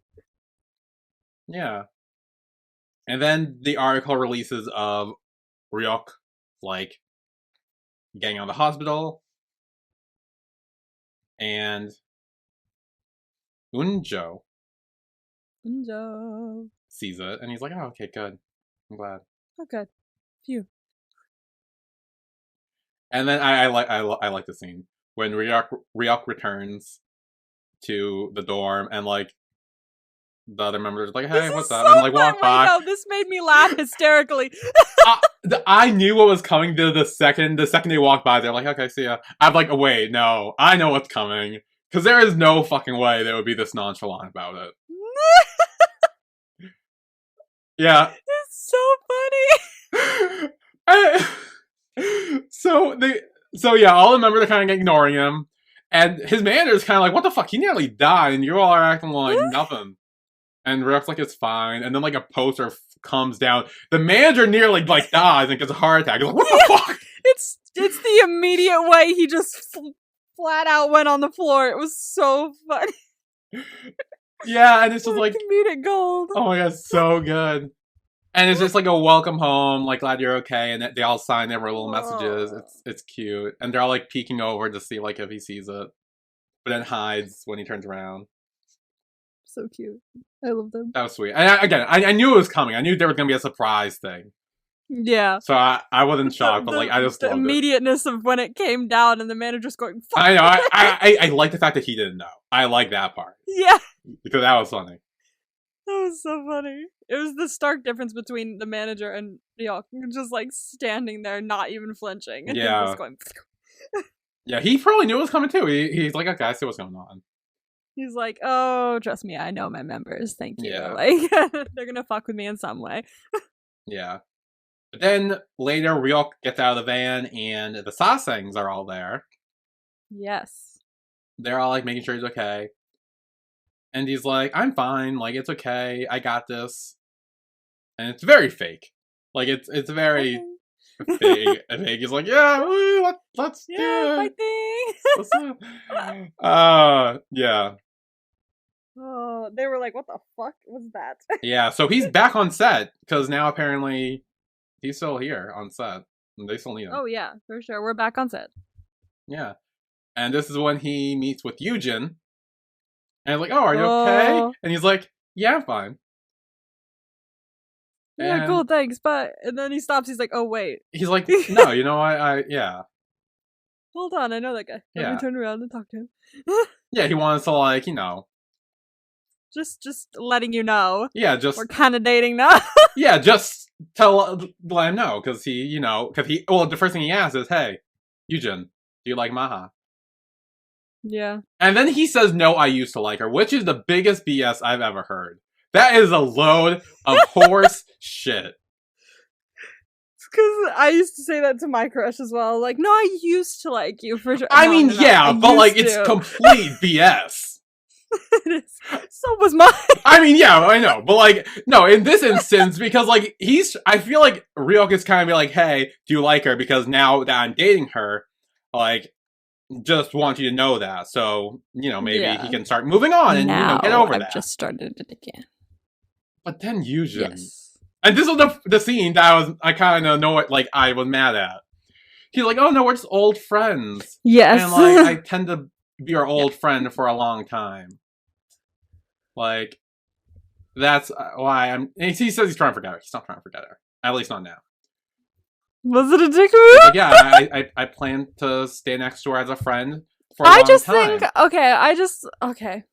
Yeah. And then the article releases of Ryoc getting out of the hospital, and Unjo sees it, and he's like, "Oh, okay, good. I'm glad. Oh, good. Phew." And then I like the scene when Ryoc returns to the dorm, and the other members are like, "Hey, what's up?" So and walk by. No, this made me laugh hysterically. I knew what was coming the second they walked by. They're like, "Okay, see ya." I'm like, wait, no, I know what's coming, because there is no fucking way they would be this nonchalant about it. Yeah, it's so funny. So yeah, all the members are kind of ignoring him, and his manager is kind of like, "What the fuck? He nearly died, and you all are acting like nothing." And Ryok's like, "It's fine." And then a poster comes down. The manager nearly dies and gets a heart attack. He's like, "What the fuck?" It's the immediate way he just flat out went on the floor. It was so funny. Yeah, and it's just comedic gold. Oh my god, so good. And it's just a welcome home, glad you're okay, and they all sign their little messages. It's cute, and they're all peeking over to see if he sees it, but then hides when he turns around. So cute. I love them. That was sweet. And I knew it was coming. I knew there was gonna be a surprise thing. Yeah. So I wasn't shocked, but I just the loved immediateness of when it came down and the manager's going. Fuck. I know. I like the fact that he didn't know. I like that part. Yeah. Because that was funny. That was so funny. It was the stark difference between the manager and Ryoc, just standing there, not even flinching, and yeah, just going. Yeah, he probably knew it was coming too. He's like, okay, I see what's going on. He's like, oh, trust me, I know my members. Thank you. Yeah. They're gonna fuck with me in some way. Yeah. But then later, Ryoc gets out of the van, and the Sasengs are all there. Yes. They're all making sure he's okay. And he's like, I'm fine, it's okay, I got this. And it's very fake. It's very fake. He's like, yeah, woo, let's do it. My thing. Yeah. Oh, they were like, what the fuck was that? Yeah, so he's back on set because now apparently he's still here on set. And they still need him. Oh yeah, for sure. We're back on set. Yeah. And this is when he meets with Yujin. And like, oh, are you okay? And he's like, yeah, I'm fine. Yeah, And cool, thanks. But and then he stops. He's like, oh wait. he's like, no, you know, I yeah. Hold on, I know that guy. Let Yeah. me turn around and talk to him. Yeah, he wants to like, you know. Just letting you know. Yeah, just we're kind of dating now. Yeah, just let him know because he, you know, well, the first thing he asks is, hey, Yujin, do you like Maha? Yeah. And then he says, no, I used to like her, which is the biggest BS I've ever heard. That is a load of horse shit. Because I used to say that to my crush as well. Like, no, I used to like you for sure. I mean, yeah, but like, it's complete BS. It is. So was mine. I mean, yeah, I know, but like, no, in this instance, because like, I feel like Ryoc is kind of be like, hey, do you like her? Because now that I'm dating her, like, just want you to know that. So, you know, maybe he can start moving on and, now, get over I've that. Just started it again. But then Yujin. Yes. And this was the scene that I kind of know it, like, I was mad at. He's like, oh no, we're just old friends. Yes. And like, I tend to be your old friend for a long time. Like, that's why he says he's trying to forget her. He's not trying to forget her. At least not now. Was it a dick move? Like, yeah, I plan to stay next to her as a friend for a long time. Okay.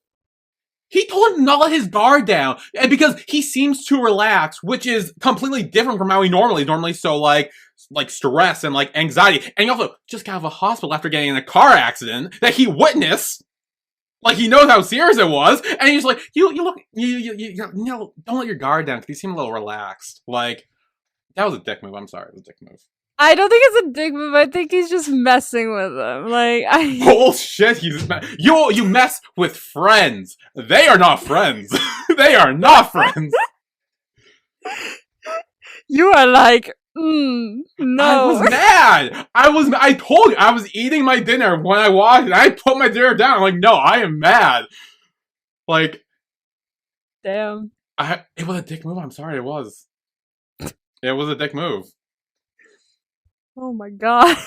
He told him to not let his guard down, and because he seems too relaxed, which is completely different from how he normally so like stress and like anxiety, and he also just got out of a hospital after getting in a car accident that he witnessed. Like, he knows how serious it was, and he's like, you know, don't let your guard down, because you seem a little relaxed. Like, that was a dick move. I'm sorry, it was a dick move. I don't think it's a dick move. I think he's just messing with him. Like, bullshit. You mess with friends. They are not friends. They are not friends. You are like, no. I was mad. I told you, I was eating my dinner when I watched it. I put my dinner down. I'm like, no, I am mad. Like, damn. It was a dick move. I'm sorry, it was. It was a dick move. Oh my god.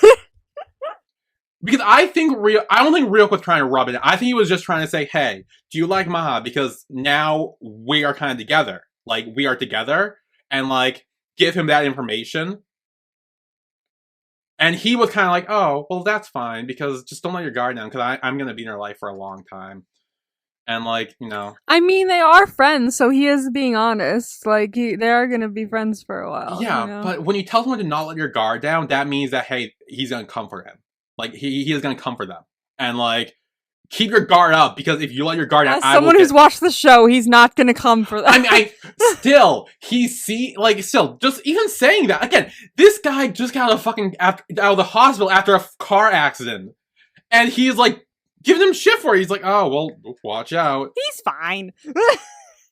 Because I don't think Ryoc was trying to rub it in. I think he was just trying to say, hey, do you like Maha? Because now we are kind of together. Like, we are together. And, like, give him that information. And he was kind of like, oh, well, that's fine. Because just don't let your guard down. Because I'm going to be in her life for a long time. And, like, you know. I mean, they are friends, so he is being honest. Like, they are going to be friends for a while. Yeah, you know? But when you tell someone to not let your guard down, that means that, hey, he's going to comfort him. Like, he is going to comfort them. And, like, keep your guard up, because if you let your guard down, as someone who's watched the show, he's not going to come for that. I mean, just even saying that, again, this guy just got out of the hospital after a car accident. And he's, like, giving him shit for it. He's like, oh, well, watch out. He's fine.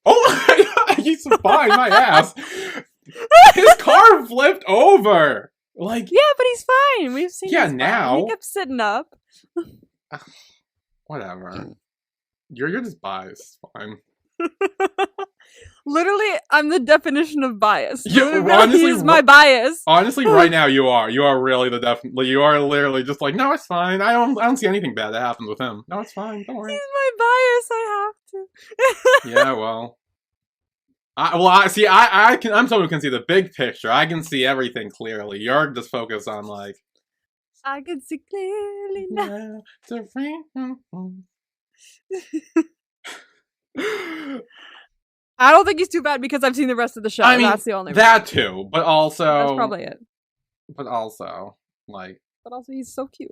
Oh my god, he's fine, my ass. His car flipped over. Like, yeah, but he's fine. We've seen. Yeah, now he kept sitting up. Whatever. You're just biased. Fine. Literally, I'm the definition of bias. Honestly, he's my bias. Honestly, right now you are. You are really you are literally just like, no, it's fine. I don't see anything bad that happens with him. No, it's fine. Don't worry. He's my bias. I have to. Yeah, well. I'm someone who can see the big picture. I can see everything clearly. You're just focused on, like, I can see clearly now. I don't think he's too bad because I've seen the rest of the show. I mean, that's the only that too, but also that's probably it. But also, like, he's so cute.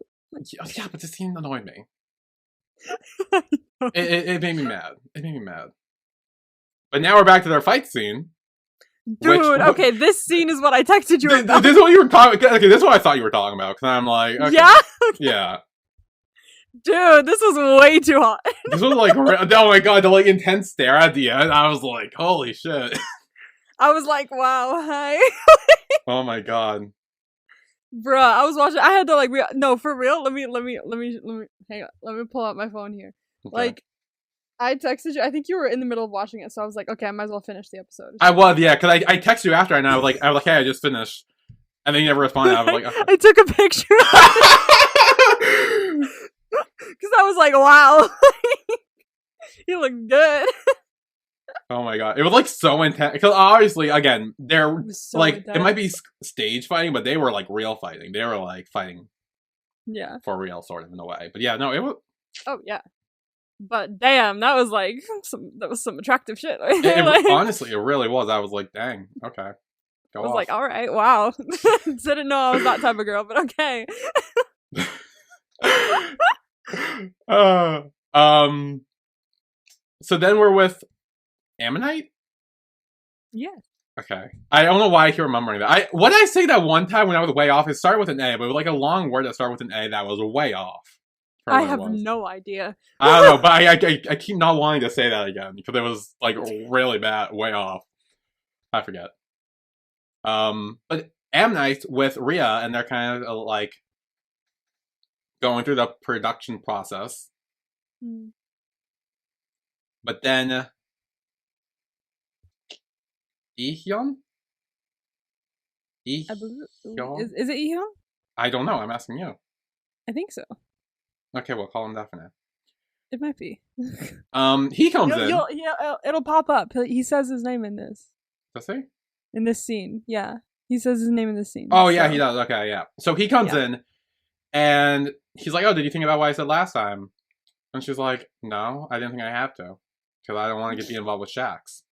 Yeah, but this scene annoyed me. It made me mad. It made me mad. But now we're back to their fight scene. Dude, okay, this scene is what I texted you about. This is what you were talking. Okay, this is what I thought you were talking about. Because I'm like, okay. Yeah, yeah. Dude, this was way too hot. This was like, oh my god, the like intense stare at the end. I was like, holy shit. I was like, wow, hi. Oh my god. Bruh, I was watching. I had to like, no, for real. Let me hang on. Let me pull out my phone here. Okay. Like, I texted you. I think you were in the middle of watching it, so I was like, okay, I might as well finish the episode. I was, yeah, because I texted you after, and I was like, hey, I just finished, and then you never responded. I was like, okay. I took a picture because I was like, wow, you look good. Oh my god, it was like so intense. Because obviously, again, they're So like intense. it might be stage fighting, but they were like real fighting. They were like fighting, yeah, for real, sort of in a way. But yeah, no, it was. Oh yeah. But damn, that was like some attractive shit. Like, Honestly, it really was. I was like, dang, okay. I was like, all right, wow. Didn't know I was that type of girl, but okay. So then we're with Ammonite? Yeah. Okay. I don't know why I keep remembering that. What did I say that one time when I was way off? It started with an A, but it was like a long word that started with an A that was way off. I have no idea. I don't know, but I keep not wanting to say that again because it was like really bad, way off. I forget. But Ammonite with Rhea, and they're kind of like going through the production process. But then Ehyun? I believe, is it Ehyun? I don't know. I'm asking you. I think so. Okay, we'll call him that for now. It might be. He comes in. It'll pop up. He says his name in this. Does he? In this scene, yeah. He says his name in this scene. Oh, yeah, he does. Okay, yeah. So he comes in, and he's like, oh, did you think about what I said last time? And she's like, no, I didn't think I have to. Because I don't want to get involved with Shax.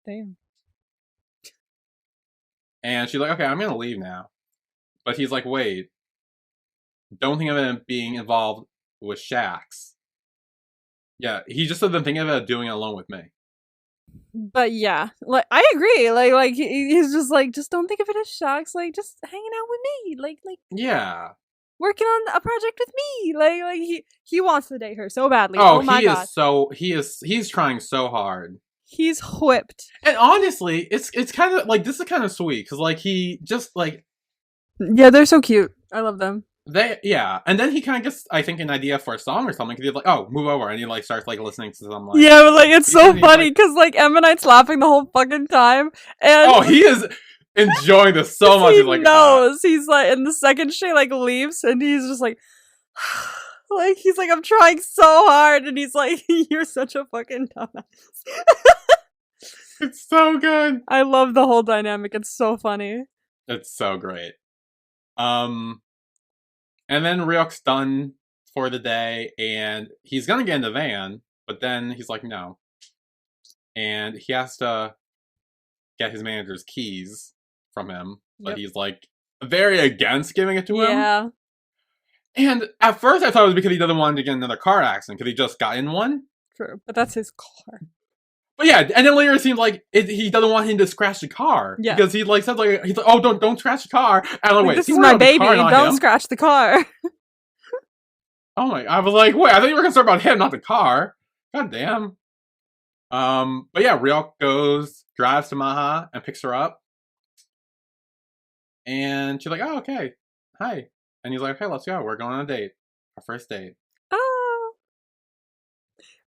Damn. And she's like, okay, I'm going to leave now. But he's like, wait. Don't think of it being involved with Shax. Yeah, he just doesn't think of it doing it alone with me. But yeah, like I agree. Like he's just like, just don't think of it as Shax. Like just hanging out with me. Like yeah, working on a project with me. Like he wants to date her so badly. Oh my god. He's trying so hard. He's whipped. And honestly, it's kind of like, this is kind of sweet because like he just like, yeah, they're so cute. I love them. And then he kind of gets, I think, an idea for a song or something, because he's like, oh, move over, and he like starts like listening to some like, yeah, but like it's so funny because like Ammonite's laughing the whole fucking time, and he is enjoying this so much. He's like, he's like, and the second she like leaves, and he's just like, like he's like, I'm trying so hard, and he's like, you're such a fucking dumbass. It's so good. I love the whole dynamic. It's so funny. It's so great. And then Ryok's done for the day, and he's gonna get in the van, but then he's like, no. And he has to get his manager's keys from him, but he's like very against giving it to him. Yeah. And at first I thought it was because he doesn't want to get in another car accident, because he just got in one. True, but that's his car. But yeah, and then later it seems like he doesn't want him to scratch the car. Yeah. Because he like says like, he's like, oh, don't scratch the car. And I'm like, wait, this is my baby, don't scratch the car. Oh my, I was like, wait, I thought you were concerned about him, not the car. God damn. But yeah, Ryoc drives to Maha and picks her up. And she's like, oh, okay. Hi. And he's like, okay, let's go. We're going on a date. Our first date. Oh.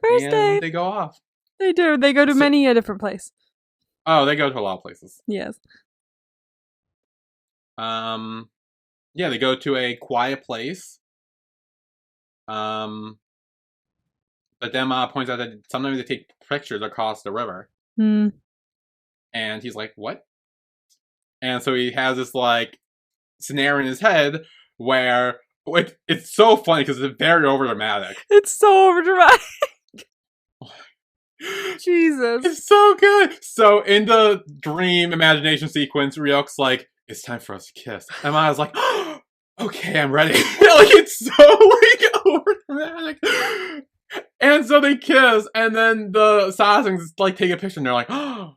First date. They go off. They do. They go to many a different place. Oh, they go to a lot of places. Yes. Yeah, they go to a quiet place. But then Ma points out that sometimes they take pictures across the river. And he's like, what? And so he has this like scenario in his head where it's so funny because it's very overdramatic. It's so overdramatic. Jesus. It's so good. So in the dream imagination sequence, Ryok's like, it's time for us to kiss. And Maya's like, oh, okay, I'm ready. Like, it's so like overdramatic. And so they kiss, and then the Sasaengs like take a picture and they're like, oh.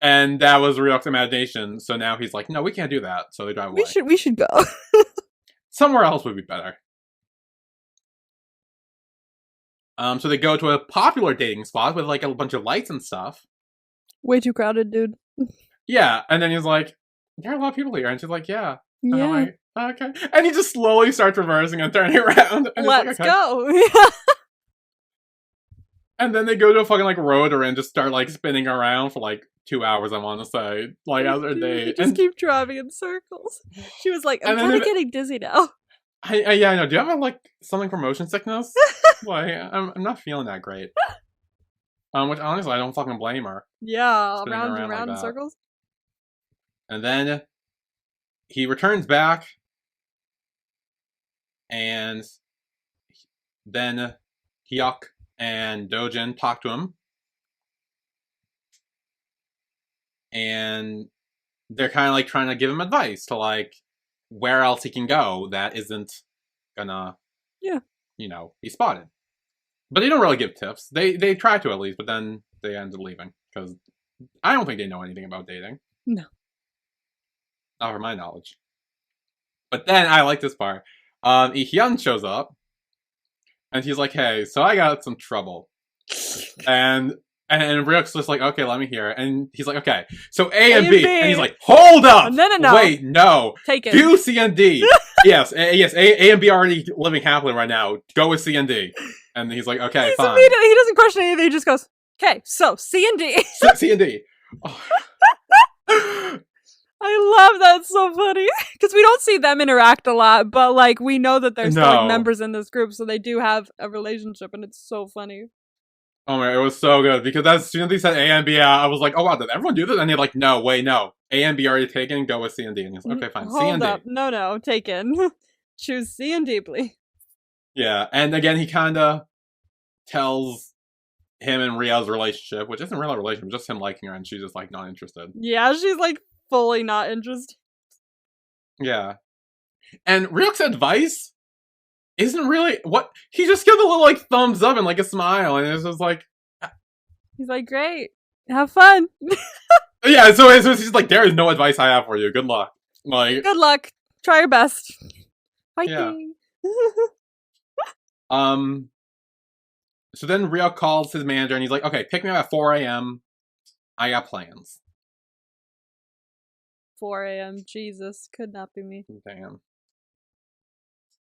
And that was Ryok's imagination. So now he's like, no, we can't do that. So they drive away. We should go. Somewhere else would be better. So they go to a popular dating spot with like a bunch of lights and stuff. Way too crowded, dude. Yeah, and then he's like, there are a lot of people here. And she's like, yeah. Yeah. Like, okay. And he just slowly starts reversing and turning around. And Let's like, okay. go. And then they go to a fucking, like, rotor and just start, like, spinning around for, like, 2 hours, I want to say. Like, as their date. Just keep driving in circles. She was like, I'm kind of getting dizzy now. Yeah, I know. Do you have, like, something for motion sickness? Like, I'm not feeling that great. Which, honestly, I don't fucking blame her. Yeah, round and round in circles. And then he returns back. And then Ryoc and Dojin talk to him. And they're kind of, like, trying to give him advice to, like, where else he can go that isn't gonna, be spotted. But they don't really give tips. They try to, at least, but then they end up leaving. Because I don't think they know anything about dating. No. Not from my knowledge. But then, I like this part. Hyun shows up. And he's like, hey, so I got some trouble. And Ryok's just like, okay, let me hear it. And he's like, okay, so A and B. And he's like, hold up! No. Wait, no. Take it. Do C and D. yes, A and B are already living happily right now. Go with C and D. And he's like, okay, fine. He doesn't question anything, he just goes, okay, so C and D. C and D. Oh. I love that. It's so funny. Because we don't see them interact a lot, but, like, we know that they're still, like, members in this group, so they do have a relationship, and it's so funny. Oh my, it was so good, because as soon as they said A and B, I was like, oh wow, did everyone do this? And they're like, no, wait, no. A and B already taken, go with C and D. And he's like, okay, fine, C and D. Hold up. No, taken. Choose C and D, please. Yeah, and again, he kind of tells him and Ryo's relationship, which isn't really a relationship, just him liking her, and she's just, like, not interested. Yeah, she's, like, fully not interested. Yeah. And Ryok's advice isn't really what he just gives a little, like, thumbs up and, like, a smile, and it's just like, he's like, great, have fun. Yeah, so it's just like, there is no advice I have for you, good luck. Like, good luck, try your best. Fighting. Yeah. So then Ryoc calls his manager and he's like, okay, pick me up at 4 a.m. I got plans. 4 a.m. Jesus, could not be me. Damn.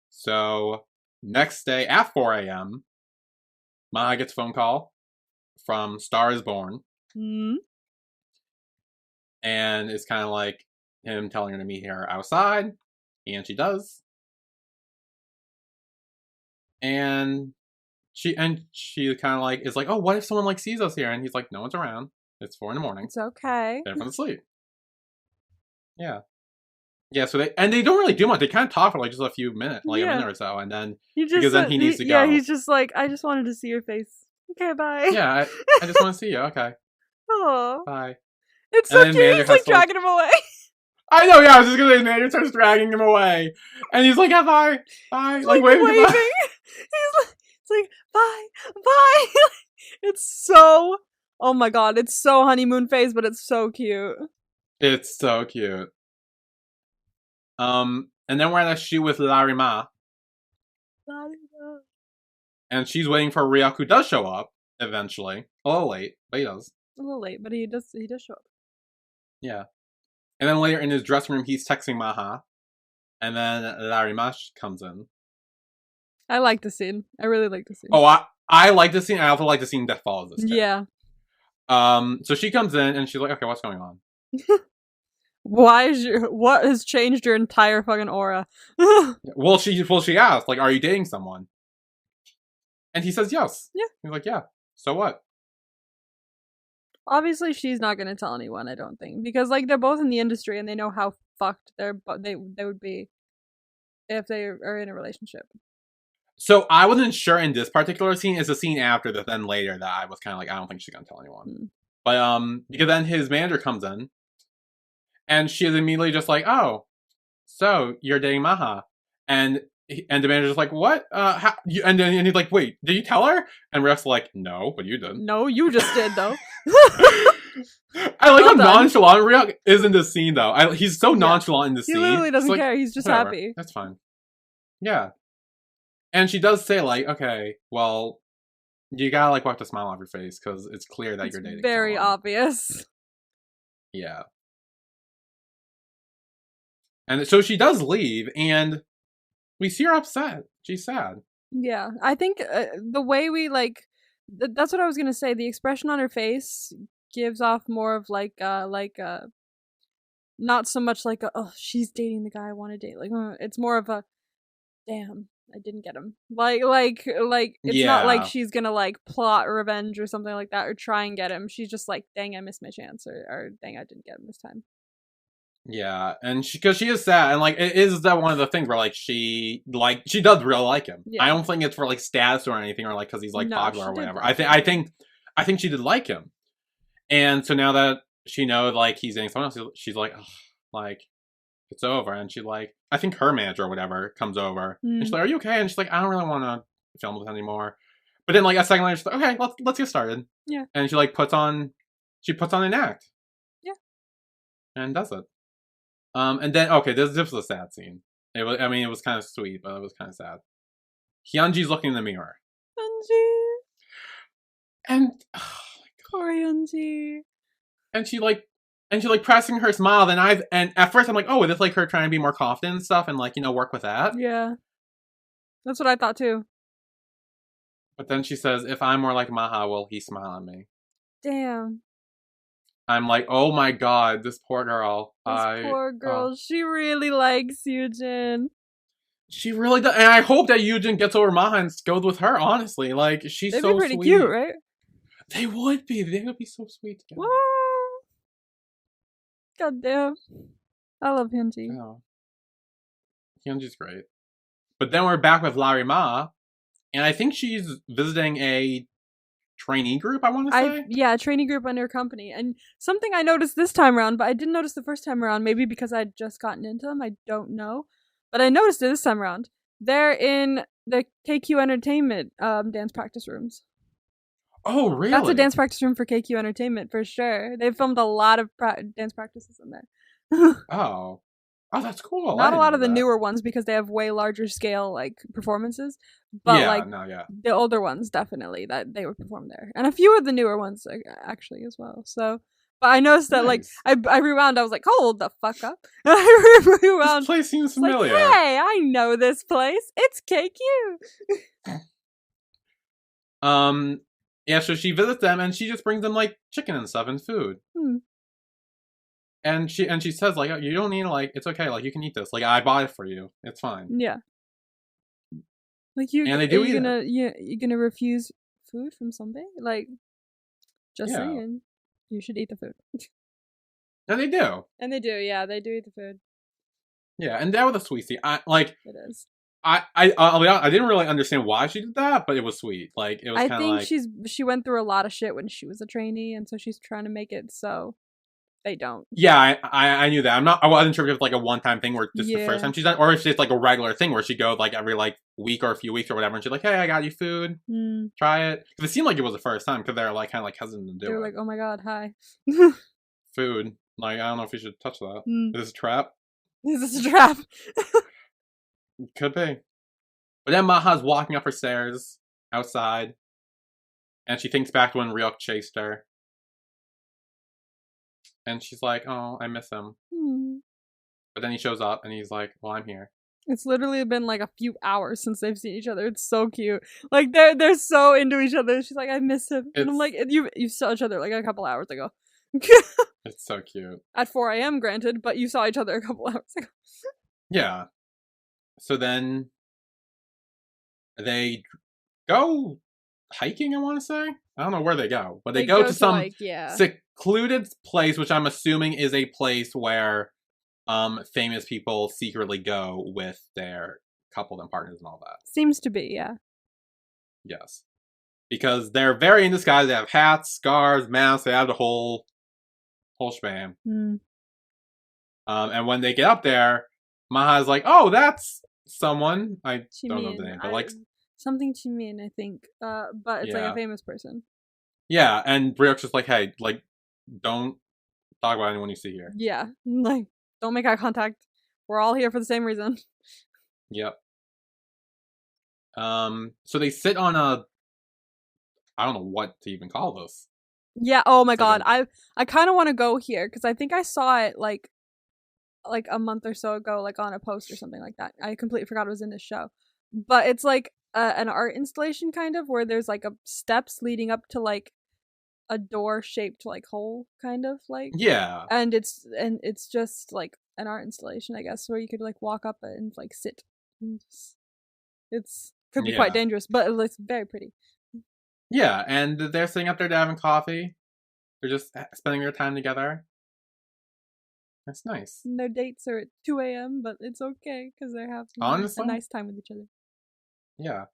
So, next day at 4 a.m., Maha gets a phone call from Star is Born. Mm-hmm. And it's kind of like him telling her to meet her outside. And she does. And she kind of like is like, oh, what if someone like sees us here? And he's like, no one's around. It's 4 a.m. It's okay. Everyone's asleep. Yeah. Yeah, so they don't really do much. They kind of talk for like just a few minutes, like a minute or so, and then because then he needs to go. Yeah, he's just like, I just wanted to see your face. Okay, bye. Yeah, I just want to see you. Okay. Oh. Bye. It's so cute. He's like dragging him away. I know. Yeah, I was just gonna say, Manager starts dragging him away, and he's like, yeah, bye, bye, like waving. It's like, bye, bye. It's so. Oh my god, it's so honeymoon phase, but it's so cute. It's so cute. And then we're at a shoot with Larima. And she's waiting for Ryoc, who does show up eventually. A little late, but he does. A little late, but he does show up. Yeah. And then later in his dressing room, he's texting Maha. And then Larima comes in. I like the scene. I really like the scene. Oh, I like the scene. I also like the scene that follows this. Yeah. So she comes in and she's like, okay, what's going on? What has changed your entire fucking aura? Well, she asked, like, are you dating someone? And he says yes. Yeah. He's like, yeah. So what? Obviously, she's not gonna tell anyone, I don't think, because like they're both in the industry and they know how fucked they would be if they are in a relationship. So I wasn't sure in this particular scene. It's a scene after that, then later that I was kind of like, I don't think she's gonna tell anyone. But because then his manager comes in, and she is immediately just like, oh, so you're dating Maha, and the manager's like, what? And he's like, wait, did you tell her? And Ryok's like, no, but you did. No, you just did though. I like how nonchalant Ryoc is in this scene though. He's so nonchalant in this scene. He literally doesn't care. He's just whatever. Happy. That's fine. Yeah. And she does say like, okay, well, you gotta like wipe the smile off your face because it's clear that you're dating very someone. Obvious. Yeah. And so she does leave, and we see her upset. She's sad. Yeah, I think the way we like that's what I was gonna say. The expression on her face gives off more of like not so much like a, oh, she's dating the guy I want to date. Like it's more of a, damn, I didn't get him. Like it's not like she's gonna like plot revenge or something like that or try and get him. She's just like, dang, I missed my chance, or dang, I didn't get him this time. Yeah, and because she is sad, and like it is that one of the things where like she does really like him. Yeah. I don't think it's for like status or anything, or like because he's like No, popular she or did whatever. like I think she did like him, and so now that she knows like he's dating someone else, she's like, ugh, like it's over, and she like I think her manager or whatever comes over, and she's like, "Are you okay?" And she's like, "I don't really want to film with anymore." But then like a second later, she's like, "Okay, let's get started." Yeah. And she like puts on an act. Yeah. And does it. And then okay, this was a sad scene. It was kind of sweet, but it was kind of sad. Hyunji's looking in the mirror. Hyunji. And poor Hyunji. And she pressing her smile, and at first I'm like, oh, is this like her trying to be more confident and stuff and like, work with that? Yeah. That's what I thought too. But then she says, if I'm more like Maha, will he smile at me? Damn. I'm like, oh my god, this poor girl. Poor girl. She really likes Yujin. She really does. And I hope that Yujin gets over Maha and goes with her, honestly. Like, she's They'd so be pretty sweet. cute, right? They would be. They would be so sweet together. God damn. I love Hyunji. Oh. Hyunji's great. But then we're back with Larry Ma, and I think she's visiting a trainee group, I want to say? Yeah, a trainee group under her company. And something I noticed this time around, but I didn't notice the first time around, maybe because I'd just gotten into them, I don't know. But I noticed it this time around. They're in the KQ Entertainment dance practice rooms. Oh, really? That's a dance practice room for KQ Entertainment, for sure. They've filmed a lot of dance practices in there. Oh, that's cool. Not a lot of the newer ones because they have way larger scale like performances, but the older ones definitely that they would perform there, and a few of the newer ones actually as well. So, but I noticed that like I rewound. I was like, hold the fuck up! I rewound. This place seems familiar. Like, hey, I know this place. It's KQ. Yeah. So she visits them, and she just brings them like chicken and stuff and food. And she says like, oh, you don't need to like, it's okay, like you can eat this, like I bought it for you, it's fine. Yeah. Like and they do you're gonna refuse food from somebody? Like, just saying, you should eat the food. And they do. And they do, yeah, they do eat the food. Yeah, and that was a sweet scene. It is. I didn't really understand why she did that, but it was sweet. Like it was. I think she went through a lot of shit when she was a trainee, and so she's trying to make it so they don't. Yeah, I knew that. I wasn't sure if it was like a one-time thing where just the first time she's done, or if it's just like a regular thing where she goes like every like week or a few weeks or whatever, and she's like, "Hey, I got you food. Try it." Because it seemed like it was the first time because they're like kind of like hesitant to do it. They're like, "Oh my god, hi." Food. Like I don't know if you should touch that. Is this a trap? Is this a trap? Could be. But then Maha's walking up her stairs outside, and she thinks back to when Ryoc chased her. And she's like, oh, I miss him. But then he shows up and he's like, well, I'm here. It's literally been like a few hours since they've seen each other. It's so cute. Like they're so into each other. She's like, I miss him. And I'm like, you saw each other like a couple hours ago. It's so cute. At 4 a.m. granted, but you saw each other a couple hours ago. Yeah. So then they go hiking, I want to say. I don't know where they go, but they go to some secluded place, which I'm assuming is a place where famous people secretly go with their couples and partners and all that. Seems to be, yeah. Yes. Because they're very in disguise. They have hats, scarves, masks. They have the whole shebang. And when they get up there, Maha's like, oh, that's someone. I don't know the name, but like... Something Jimin, I think. But it's like a famous person. Yeah, and Ryok's just like, hey, like, don't talk about anyone you see here. Yeah, like, don't make eye contact. We're all here for the same reason. Yep. So they sit on a... I don't know what to even call this. Yeah, oh my god. I kind of want to go here, because I think I saw it, like a month or so ago, like, on a post or something like that. I completely forgot it was in this show. But it's like an art installation kind of where there's like a steps leading up to like a door shaped like hole kind of like. Yeah. And it's just like an art installation, I guess, where you could like walk up it and like sit. It's could be quite dangerous, but it looks very pretty. Yeah, and they're sitting up there having coffee. They're just spending their time together. That's nice. And their dates are at 2 a.m., but it's okay because they're having Honestly? a nice time with each other. Yeah.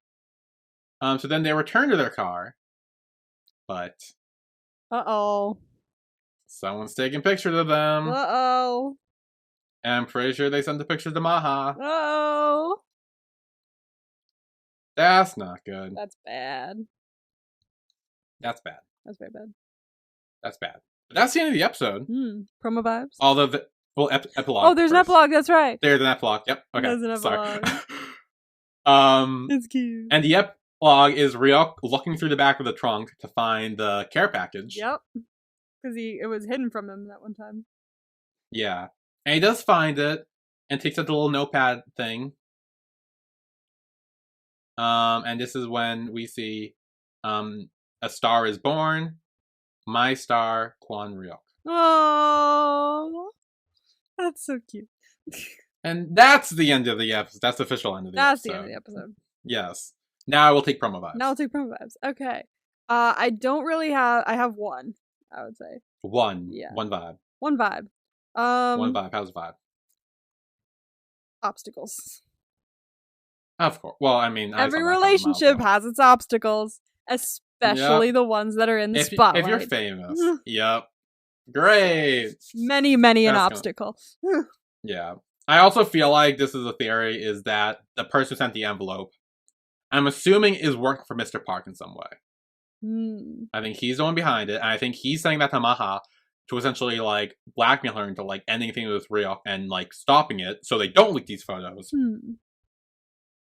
So then they return to their car, but Uh-oh. someone's taking pictures of them. Uh-oh. And I'm pretty sure they sent the pictures to Maha. Uh-oh. That's not good. That's bad. That's bad. That's very bad. That's bad. But that's the end of the episode. Promo vibes. Although epilogue. Oh, there's an epilogue. That's right. There's an epilogue. Yep. Okay. There's an epilogue. Sorry. It's cute. And the epilogue is Ryoc looking through the back of the trunk to find the care package. Yep. Because it was hidden from him that one time. Yeah. And he does find it and takes out the little notepad thing. And this is when we see A Star is Born, My Star, Kwon Ryoc. Oh, that's so cute. And that's the end of the episode. That's the official end of the episode. That's the end of the episode. Yes. Now I will take promo vibes. Now I'll take promo vibes. Okay. I don't really have. I have one. I would say one. Yeah. One vibe. One vibe. One vibe. How's the vibe? Obstacles. Of course. Well, I mean, every relationship has its obstacles, especially the ones that are in the spotlight. If you're famous. Yep. Great. Many an obstacle. Yeah. I also feel like this is a theory, is that the person who sent the envelope, I'm assuming, is working for Mr. Park in some way. I think he's the one behind it, and I think he's sending that to Maha to essentially, like, blackmail her into, like, ending things with Ryoc and, like, stopping it so they don't leak these photos.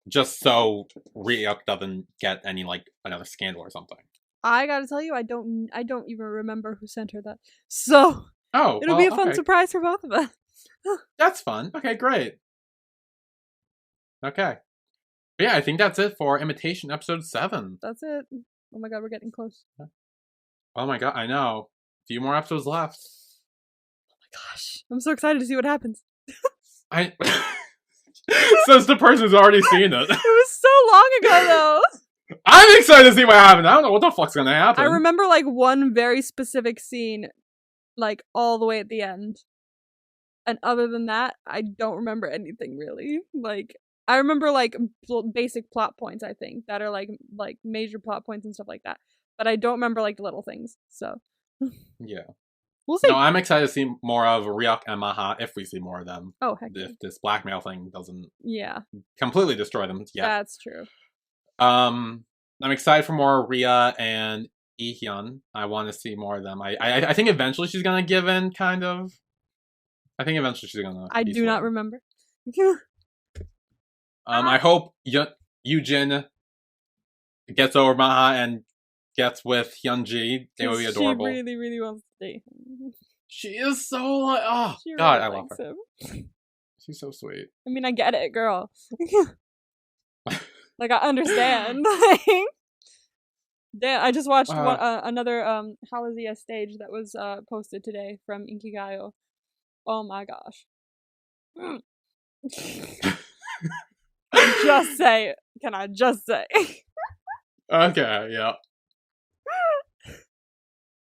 Just so Ryoc doesn't get any, like, another scandal or something. I gotta tell you, I don't even remember who sent her that. So, it'll be a fun surprise for both of us. That's fun. Okay, great. Okay. But yeah, I think that's it for Imitation episode 7. That's it. Oh my god, we're getting close. Oh my god, I know. A few more episodes left. Oh my gosh. I'm so excited to see what happens. Says the person who's already seen it. It was so long ago, though. I'm excited to see what happens. I don't know what the fuck's gonna happen. I remember, like, one very specific scene, like, all the way at the end. And other than that, I don't remember anything, really. Like, I remember, like, basic plot points, I think, that are, like major plot points and stuff like that. But I don't remember, like, the little things, so. Yeah. We'll see. No, I'm excited to see more of Ryoc and Maha, if we see more of them. Oh, heck If this blackmail thing doesn't completely destroy them yet. That's true. I'm excited for more Rhea and Ihyun. I want to see more of them. I think eventually she's gonna give in, kind of. I think eventually she's gonna. I do not remember. I hope Yujin gets over Maha and gets with Hyunji. They would be adorable. She really wants to date him. She is so like, oh she god, really I love her. Him. She's so sweet. I mean, I get it, girl. Like, I understand. Damn, I just watched another Halazia stage that was posted today from Inkigayo. Oh my gosh. Just say it. Can I just say? Okay, yeah.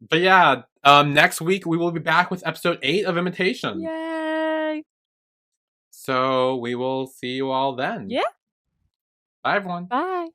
But yeah, next week we will be back with episode 8 of Imitation. Yay! So we will see you all then. Yeah. Bye, everyone. Bye.